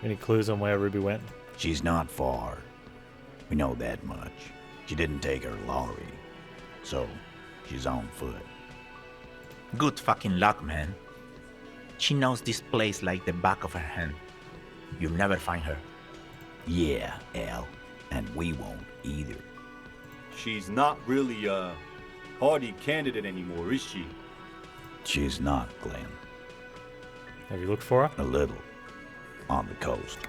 Any clues on where Ruby went? She's not far. We know that much. She didn't take her lorry. So, she's on foot. Good fucking luck, man. She knows this place like the back of her hand. You'll never find her. Yeah, Al. And we won't either. She's not really a party candidate anymore, is she? She's not, Glenn. Have you looked for her? A little. On the coast.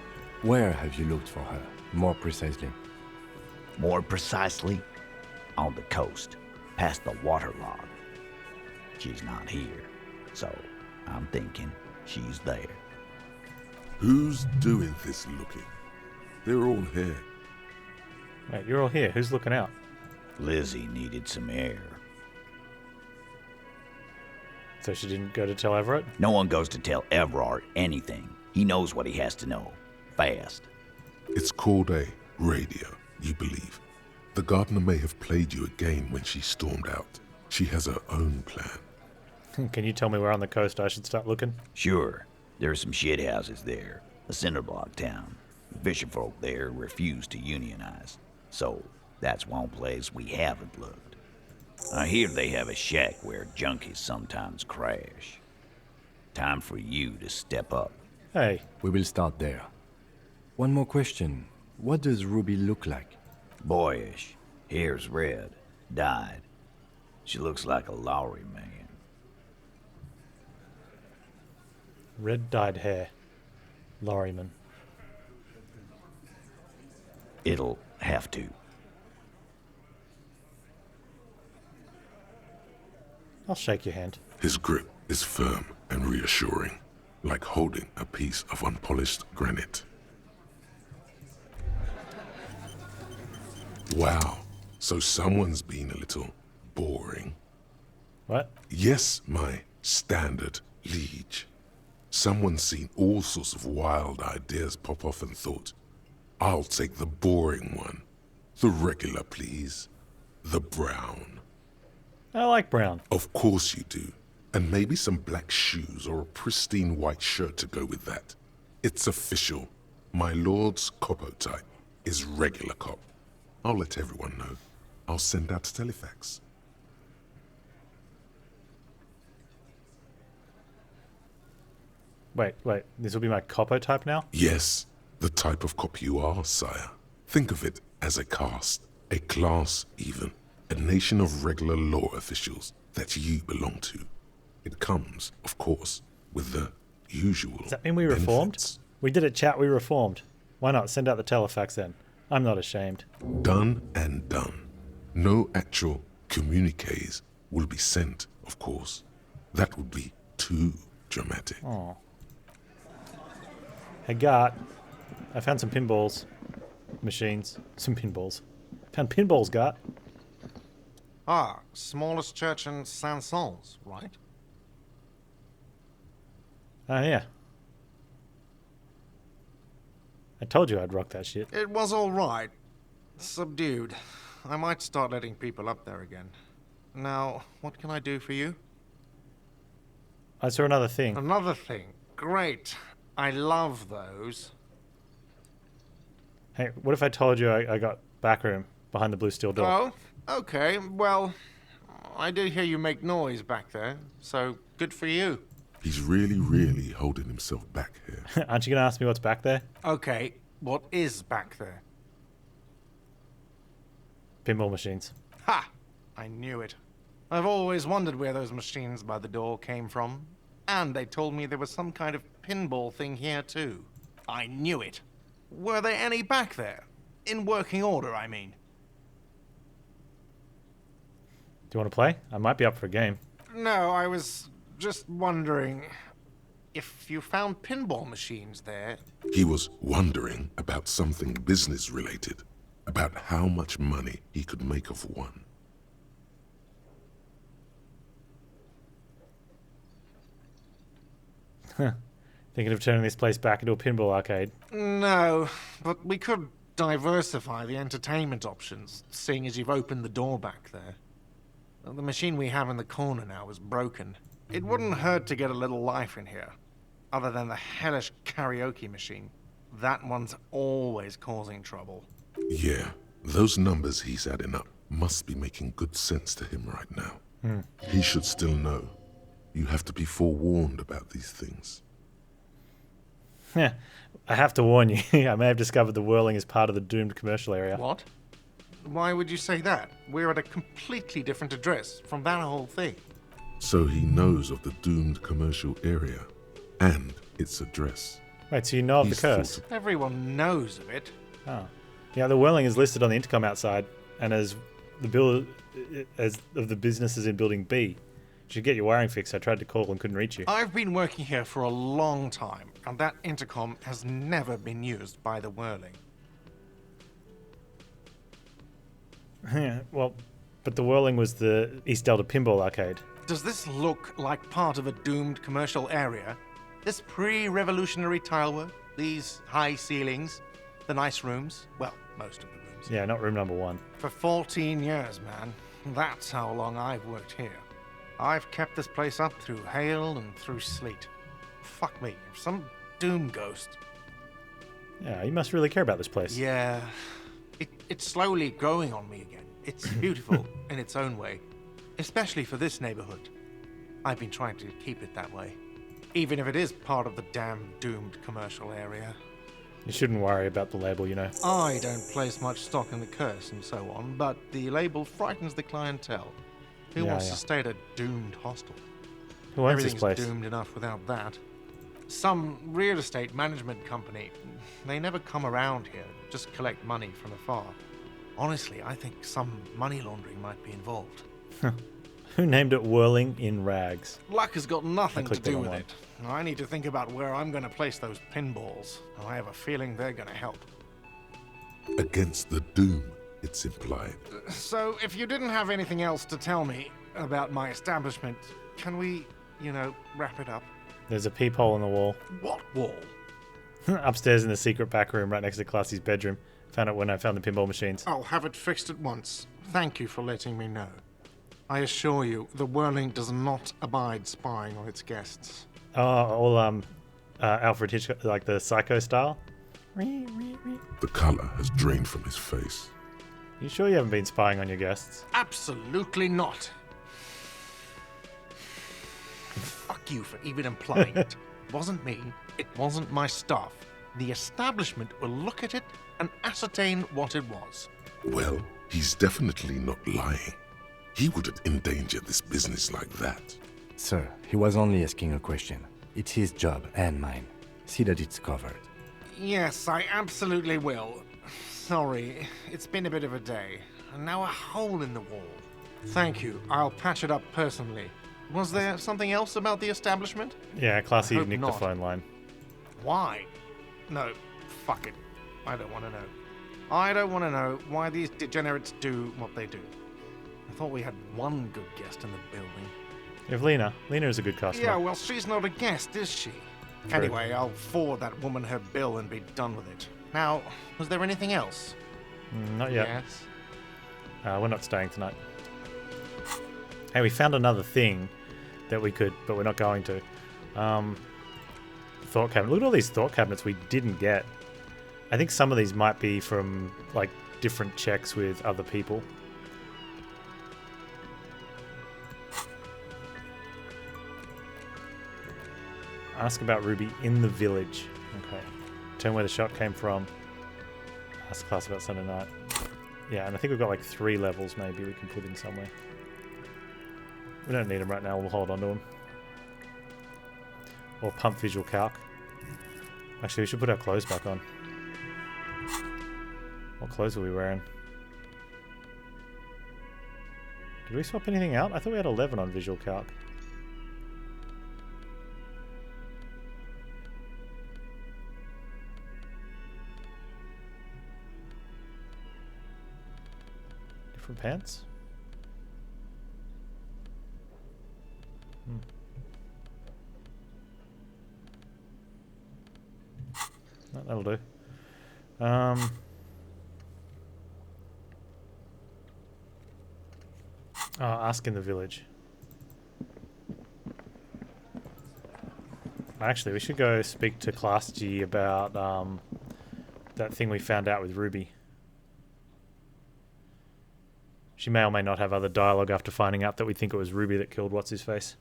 Where have you looked for her, more precisely? More precisely, on the coast, past the waterlog. She's not here, so I'm thinking she's there. Who's doing this looking? They're all here. Wait, you're all here. Who's looking out? Lizzie needed some air. So she didn't go to tell Everett? No one goes to tell Everard anything. He knows what he has to know. Fast. It's called a radio, you believe. The gardener may have played you a game when she stormed out. She has her own plan. Can you tell me where on the coast I should start looking? Sure. There are some shit houses there. A cinderblock town. The fisherfolk there refuse to unionize. So, that's one place we haven't looked. I hear they have a shack where junkies sometimes crash. Time for you to step up. Hey. We will start there. One more question. What does Ruby look like? Boyish. Hair's red. Dyed. She looks like a Lowry man. Red dyed hair. Lorryman. It'll have to. I'll shake your hand. His grip is firm and reassuring, like holding a piece of unpolished granite. Wow, so someone's been a little boring. What? Yes, my standard liege. Someone's seen all sorts of wild ideas pop off and thought, I'll take the boring one. The regular, please. The brown. I like brown. Of course you do. And maybe some black shoes or a pristine white shirt to go with that. It's official. My lord's copotype is regular cop. I'll let everyone know. I'll send out a telefax. Wait. This will be my copo type now? Yes, the type of cop you are, sire. Think of it as a caste, a class even, a nation of regular law officials that you belong to. It comes, of course, with the usual Does that mean we reformed? benefits. We did it, chat. We reformed. Why not send out the telefax then? I'm not ashamed. Done and done. No actual communiques will be sent, of course. That would be too dramatic. Oh. Hey, Gart. I found some pinballs. Machines. Some pinballs. Found pinballs, Gart. Ah, smallest church in Saint-Saëns, right? Oh, yeah. I told you I'd rock that shit. It was all right. Subdued. I might start letting people up there again. Now, what can I do for you? I saw another thing. Another thing. Great. I love those. Hey, what if I told you I got backroom behind the blue steel door? Oh, okay. Well, I did hear you make noise back there, so good for you. He's really holding himself back here. Aren't you going to ask me what's back there? Okay, what is back there? Pinball machines. Ha! I knew it. I've always wondered where those machines by the door came from. And they told me there was some kind of pinball thing here too. I knew it. Were there any back there? In working order, I mean. Do you want to play? I might be up for a game. No, I was just wondering if you found pinball machines there. He was wondering about something business related, about how much money he could make of one. Thinking of turning this place back into a pinball arcade. No, but we could diversify the entertainment options, seeing as you've opened the door back there. The machine we have in the corner now is broken. It wouldn't hurt to get a little life in here, other than the hellish karaoke machine. That one's always causing trouble. Yeah, those numbers he's adding up must be making good sense to him right now. He should still know. You have to be forewarned about these things. Yeah, I have to warn you, I may have discovered the whirling is part of the doomed commercial area. What? Why would you say that? We're at a completely different address from that whole thing. So he knows of the doomed commercial area and its address. Wait, so you know of the He's curse? thought Everyone knows of it. Oh. Yeah, the whirling is listed on the intercom outside, and as of the businesses in building B. You should get your wiring fixed. I tried to call and couldn't reach you. I've been working here for a long time, and that intercom has never been used by the whirling. Yeah, well, but the whirling was the East Delta Pinball Arcade. Does this look like part of a doomed commercial area? This pre-revolutionary tilework, these high ceilings, the nice rooms, well, most of the rooms. Yeah, not room number 1. For 14 years, man. That's how long I've worked here. I've kept this place up through hail and through sleet. Fuck me, some doom ghost. Yeah, you must really care about this place. Yeah, it's slowly growing on me again. It's beautiful in its own way, especially for this neighborhood. I've been trying to keep it that way, even if it is part of the damn doomed commercial area. You shouldn't worry about the label, you know. I don't place much stock in the curse and so on, but the label frightens the clientele. Who wants to stay at a doomed hostel? Who owns this Everything's place? doomed enough without that. Some real estate management company. They never come around here, just collect money from afar. Honestly, I think some money laundering might be involved. Who named it Whirling in Rags? Luck has got nothing to clicked the do wrong with one. it. I need to think about where I'm going to place those pinballs. I have a feeling they're going to help. Against the doom, it's implied. So, if you didn't have anything else to tell me about my establishment, can we, wrap it up? There's a peephole in the wall. What wall? Upstairs in the secret back room right next to Classy's bedroom. Found it when I found the pinball machines. I'll have it fixed at once. Thank you for letting me know. I assure you, the whirling does not abide spying on its guests. Oh, all Alfred Hitchcock, like the Psycho style? The color has drained from his face. You sure you haven't been spying on your guests? Absolutely not. Fuck you for even implying it. It wasn't me. It wasn't my staff. The establishment will look at it and ascertain what it was. Well, he's definitely not lying. He wouldn't endanger this business like that. Sir, he was only asking a question. It's his job and mine. See that it's covered. Yes, I absolutely will. Sorry, it's been a bit of a day. And now a hole in the wall. Thank you. I'll patch it up personally. Was there something else about the establishment? Yeah, Classy Hope nicked not. the phone line. Why? No, fuck it. I don't want to know. I don't want to know why these degenerates do what they do. I thought we had one good guest in the building. You have Lena. Lena is a good customer. Yeah, well, she's not a guest, is she? True. Anyway, I'll forward that woman her bill and be done with it. Now, was there anything else? Not yet. Yes. We're not staying tonight. Hey, we found another thing that we could, but we're not going to. Thought cabinet. Look at all these thought cabinets we didn't get. I think some of these might be from, like, different checks with other people. Ask about Ruby in the village. Okay. Turn where the shot came from. Ask class about Sunday night. Yeah, and I think we've got like 3 levels maybe we can put in somewhere. We don't need them right now, we'll hold on to them. Or pump visual calc. Actually, we should put our clothes back on. What clothes are we wearing? Did we swap anything out? I thought we had 11 on visual calc. Different pants? No, that'll do. Ask in the village. Actually, we should go speak to Class G about that thing we found out with Ruby. She may or may not have other dialogue after finding out that we think it was Ruby that killed What's-His-Face.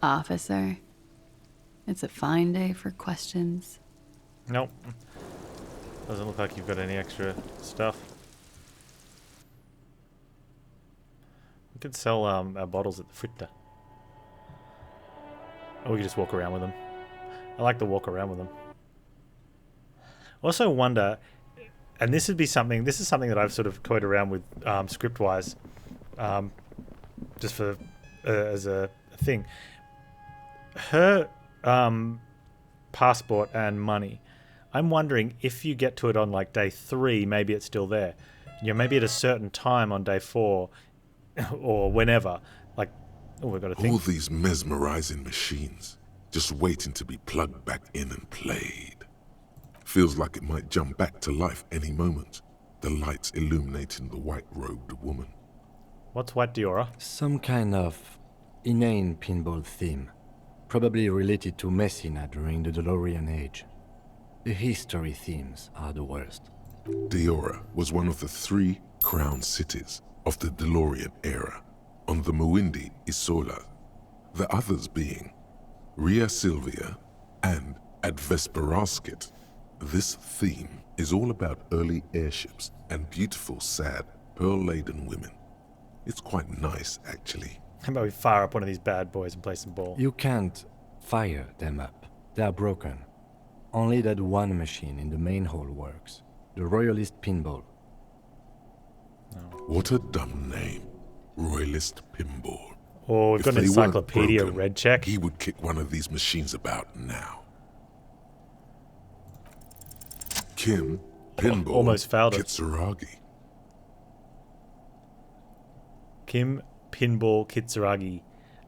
Officer, it's a fine day for questions. Nope. Doesn't look like you've got any extra stuff. We could sell our bottles at the fritter. Or we could just walk around with them. I like to walk around with them. Also wonder, and this is something that I've sort of toyed around with script-wise, just for as a thing. Her passport and money. I'm wondering if you get to it on like day 3, maybe it's still there. Maybe at a certain time on day 4 or whenever. Like, oh, we've got to think. All these mesmerizing machines, just waiting to be plugged back in and played. Feels like it might jump back to life any moment. The lights illuminating the white-robed woman. What's White Diora? Some kind of inane pinball theme. Probably related to Messina during the DeLorean age. The history themes are the worst. Diora was one of the 3 crown cities of the DeLorean era, on the Muindi Isola, the others being Ria Silvia and Advesperasket. This theme is all about early airships and beautiful, sad, pearl-laden women. It's quite nice, actually. How about we fire up one of these bad boys and play some ball? You can't fire them up. They are broken. Only that one machine in the main hall works. The Royalist Pinball. No. What a dumb name. Royalist Pinball. Oh, we've got an encyclopedia red check. He would kick one of these machines about now. Kim Pinball almost fouled it. Kitsuragi. Kim Pinball Kitsuragi,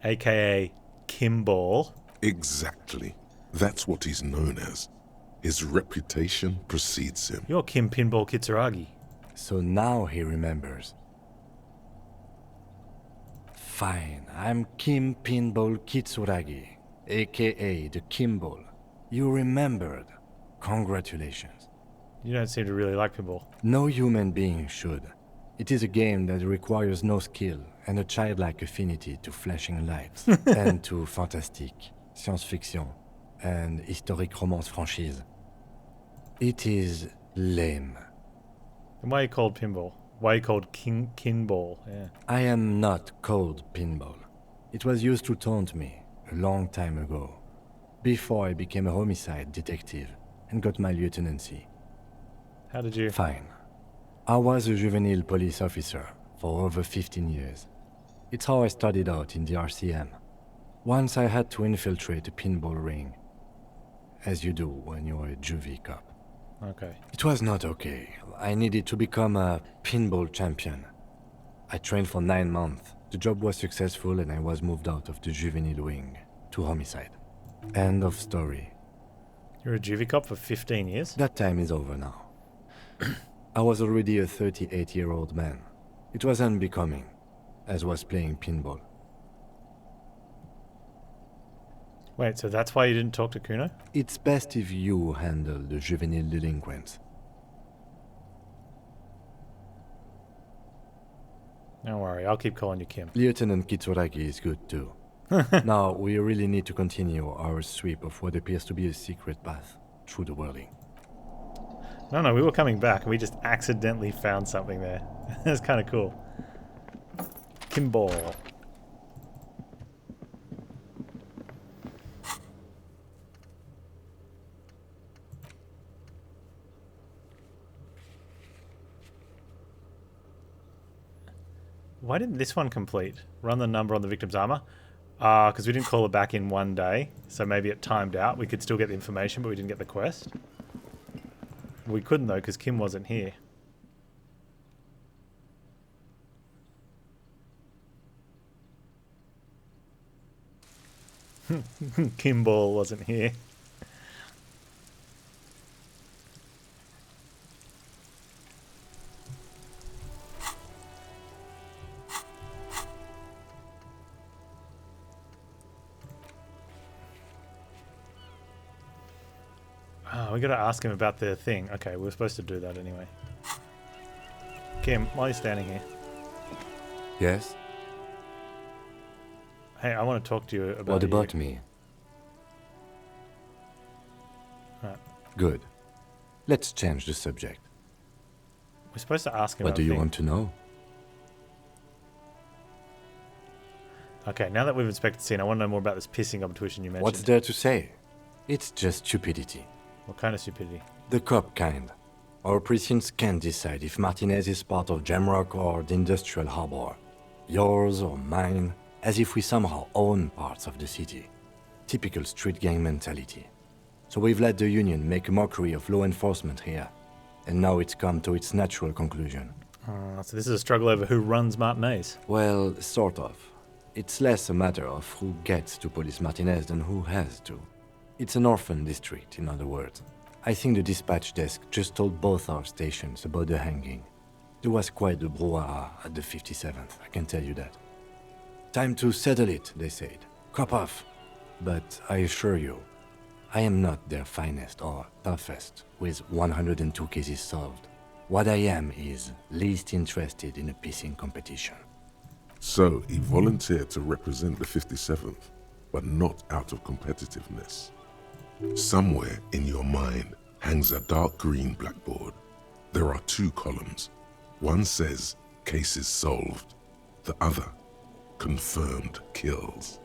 aka Kimball. Exactly. That's what he's known as. His reputation precedes him. You're Kim Pinball Kitsuragi. So now he remembers. Fine, I'm Kim Pinball Kitsuragi, aka the Kimball. You remembered. Congratulations. You don't seem to really like pinball. No human being should. It is a game that requires no skill and a childlike affinity to flashing lights and to fantastique, science fiction, and historic romance franchise. It is lame. And why are you called pinball? Why are you called Kinball? Yeah. I am not called Pinball. It was used to taunt me a long time ago, before I became a homicide detective and got my lieutenancy. How did you? Fine. I was a juvenile police officer for over 15 years. It's how I started out in the RCM. Once I had to infiltrate a pinball ring, as you do when you're a juvie cop. Okay. It was not okay. I needed to become a pinball champion. I trained for 9 months. The job was successful and I was moved out of the juvenile wing to homicide. End of story. You're a juvie cop for 15 years? That time is over now. I was already a 38-year-old man. It was unbecoming, as was playing pinball. Wait, so that's why you didn't talk to Kuno? It's best if you handle the juvenile delinquents. Don't worry, I'll keep calling you Kim. Lieutenant Kitsuragi is good too. Now, we really need to continue our sweep of what appears to be a secret path through the whirling. No, we were coming back and we just accidentally found something there. That's kind of cool. Kimball. Why didn't this one complete? Run the number on the victim's armor? Because we didn't call it back in one day, so maybe it timed out. We could still get the information, but we didn't get the quest. We couldn't though, because Kim wasn't here. Kimball wasn't here. We gotta ask him about the thing. Okay, we're supposed to do that anyway. Kim, while you're standing here. Yes? Hey, I want to talk to you about What about you. me? Right. Good. Let's change the subject. We're supposed to ask him What about do you things. want to know? Okay, now that we've inspected the scene, I want to know more about this pissing competition you mentioned. What's there to say? It's just stupidity. What kind of stupidity? The cop kind. Our precincts can't decide if Martinez is part of Jamrock or the Industrial Harbor. Yours or mine, as if we somehow own parts of the city. Typical street gang mentality. So we've let the Union make a mockery of law enforcement here. And now it's come to its natural conclusion. So this is a struggle over who runs Martinez. Well, sort of. It's less a matter of who gets to police Martinez than who has to. It's an orphan district, in other words. I think the dispatch desk just told both our stations about the hanging. There was quite the brouhaha at the 57th, I can tell you that. Time to settle it, they said. Cop off. But I assure you, I am not their finest or toughest, with 102 cases solved. What I am is least interested in a pissing competition. So he volunteered to represent the 57th, but not out of competitiveness. Somewhere in your mind hangs a dark green blackboard. There are two columns. One says, cases solved. The other, confirmed kills.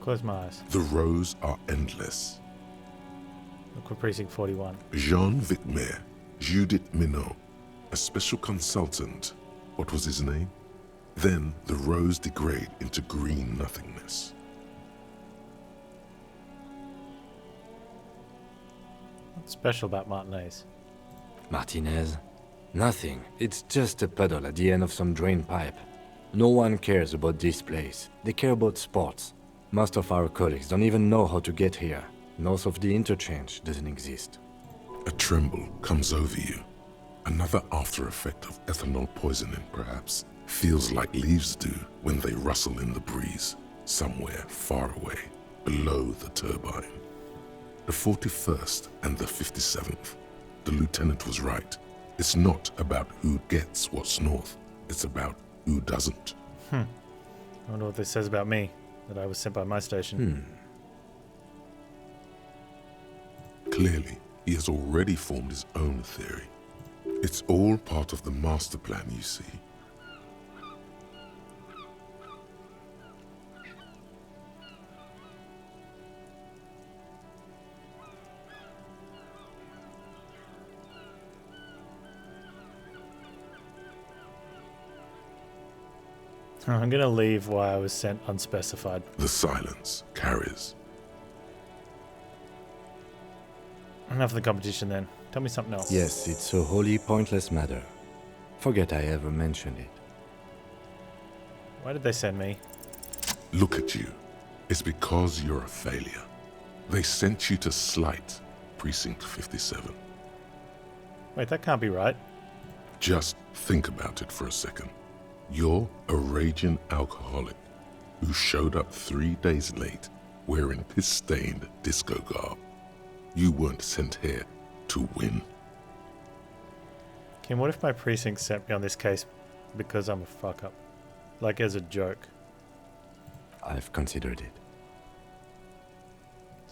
Close my eyes. The rows are endless. Look for precinct 41. Jean Vicmer, Judith Minot, a special consultant. What was his name? Then the rows degrade into green nothingness. What's special about Martinez? Martinez? Nothing. It's just a puddle at the end of some drain pipe. No one cares about this place. They care about sports. Most of our colleagues don't even know how to get here. North of the interchange doesn't exist. A tremble comes over you. Another after effect of ethanol poisoning, perhaps. Feels like leaves do when they rustle in the breeze, somewhere far away, below the turbine. The 41st and the 57th. The lieutenant was right. It's not about who gets what's north. It's about who doesn't. I wonder what this says about me, that I was sent by my station. Clearly, he has already formed his own theory. It's all part of the master plan, you see. I'm gonna leave why I was sent unspecified. The silence carries. Enough of the competition then. Tell me something else. Yes, it's a wholly pointless matter. Forget I ever mentioned it. Why did they send me? Look at you. It's because you're a failure. They sent you to slight Precinct 57. Wait, that can't be right. Just think about it for a second. You're a raging alcoholic who showed up 3 days late wearing piss-stained disco garb. You weren't sent here to win. Kim, what if my precinct sent me on this case because I'm a fuck-up? Like as a joke. I've considered it.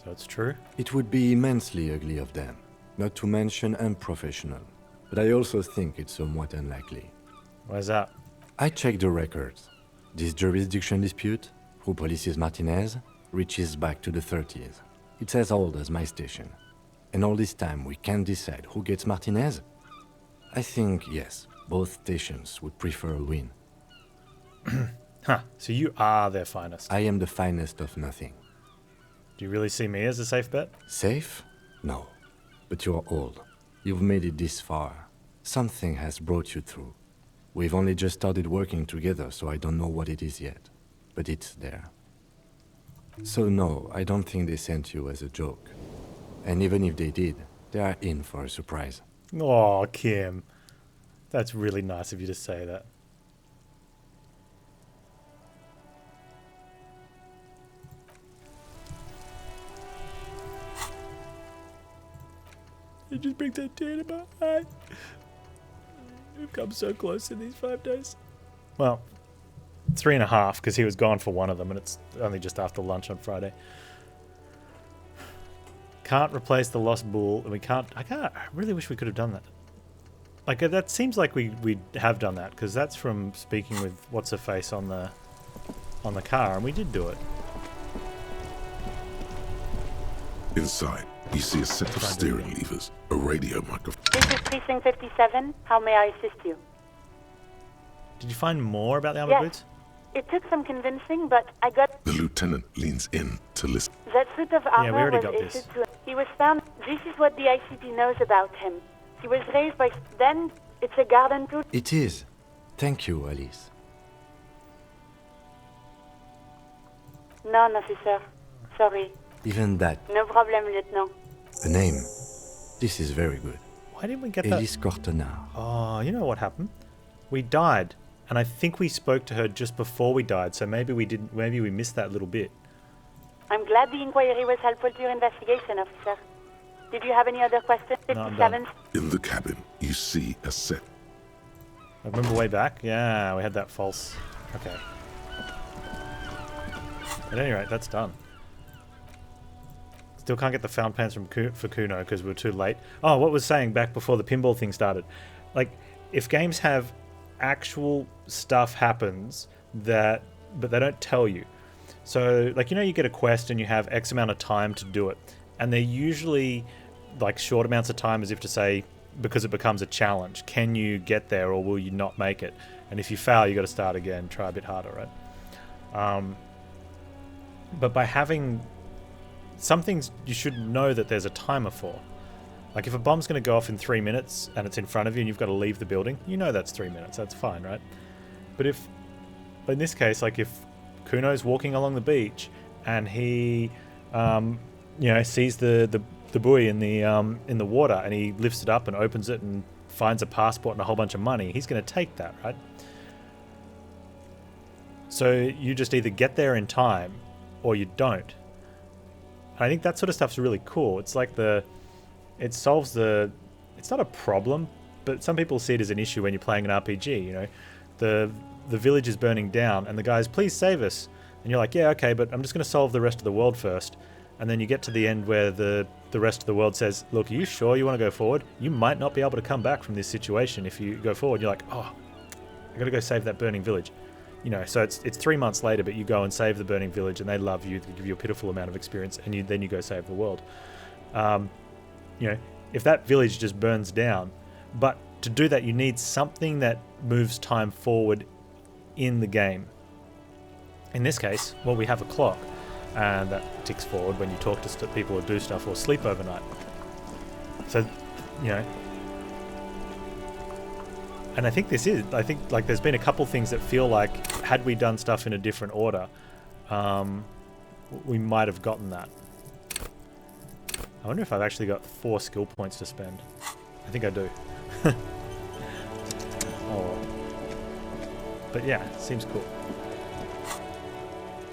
So it's true? It would be immensely ugly of them, not to mention unprofessional. But I also think it's somewhat unlikely. Why's that? I checked the records. This jurisdiction dispute, who polices Martinez, reaches back to the 30s. It's as old as my station. And all this time we can't decide who gets Martinez? I think, yes, both stations would prefer a win. Huh, so you are their finest. I am the finest of nothing. Do you really see me as a safe bet? Safe? No. But you're old. You've made it this far. Something has brought you through. We've only just started working together, so I don't know what it is yet. But it's there. So no, I don't think they sent you as a joke. And even if they did, they are in for a surprise. Oh, Kim. That's really nice of you to say that. just brings a tear to my eye. We've come so close in these 5 days. Well, 3.5 because he was gone for one of them, and it's only just after lunch on Friday. Can't replace the lost bull, and we can't. I really wish we could have done that. Like that seems like we have done that because that's from speaking with what's her face on the car, and we did do it. Inside, you see a set of steering levers, a radio microphone. This is Precinct 57. How may I assist you? Did you find more about the armored boots? It took some convincing, but I got... The lieutenant leans in to listen. That suit of armor we already was got issued this. to... He was found... This is what the ICP knows about him. He was raised by... Then, it's a garden tool. It is. Thank you, Alice. None, officer. Sorry. Even that. No problem, Lieutenant. A name. This is very good. Why didn't we get Alice that? Cortenard. Oh, you know what happened? We died, and I think we spoke to her just before we died. So maybe we didn't. Maybe we missed that little bit. I'm glad the inquiry was helpful to your investigation, officer. Did you have any other questions? No, I'm done. 57? In the cabin, you see a set. I remember way back. Yeah, we had that false. Okay. At any rate, that's done. Still can't get the found pants for Kuno because we were too late. Oh, what was saying back before the pinball thing started? Like, if games have actual stuff happens but they don't tell you. So, like, you know, you get a quest and you have X amount of time to do it. And they're usually, like, short amounts of time as if to say, because it becomes a challenge. Can you get there or will you not make it? And if you fail, you got to start again, try a bit harder, right? But by having... some things you should know that there's a timer for. Like if a bomb's going to go off in 3 minutes and it's in front of you and you've got to leave the building, you know that's 3 minutes. That's fine, right? But in this case, like if Kuno's walking along the beach and he, sees the buoy in the water and he lifts it up and opens it and finds a passport and a whole bunch of money, he's going to take that, right? So you just either get there in time or you don't. I think that sort of stuff's really cool. It's like it's not a problem, but some people see it as an issue when you're playing an RPG, you know. The village is burning down and the guy's, please save us. And you're like, yeah, okay, but I'm just going to solve the rest of the world first. And then you get to the end where the rest of the world says, look, are you sure you want to go forward? You might not be able to come back from this situation if you go forward. You're like, oh, I got to go save that burning village. You know, so it's 3 months later, but you go and save the burning village, and they love you, they give you a pitiful amount of experience, and then you go save the world. You know, if that village just burns down, but to do that, you need something that moves time forward in the game. In this case, well, we have a clock, and that ticks forward when you talk to people or do stuff or sleep overnight. So, you know. And I think like there's been a couple things that feel like had we done stuff in a different order, we might have gotten that. I wonder if I've actually got 4 skill points to spend. I think I do. Oh well. But yeah, seems cool.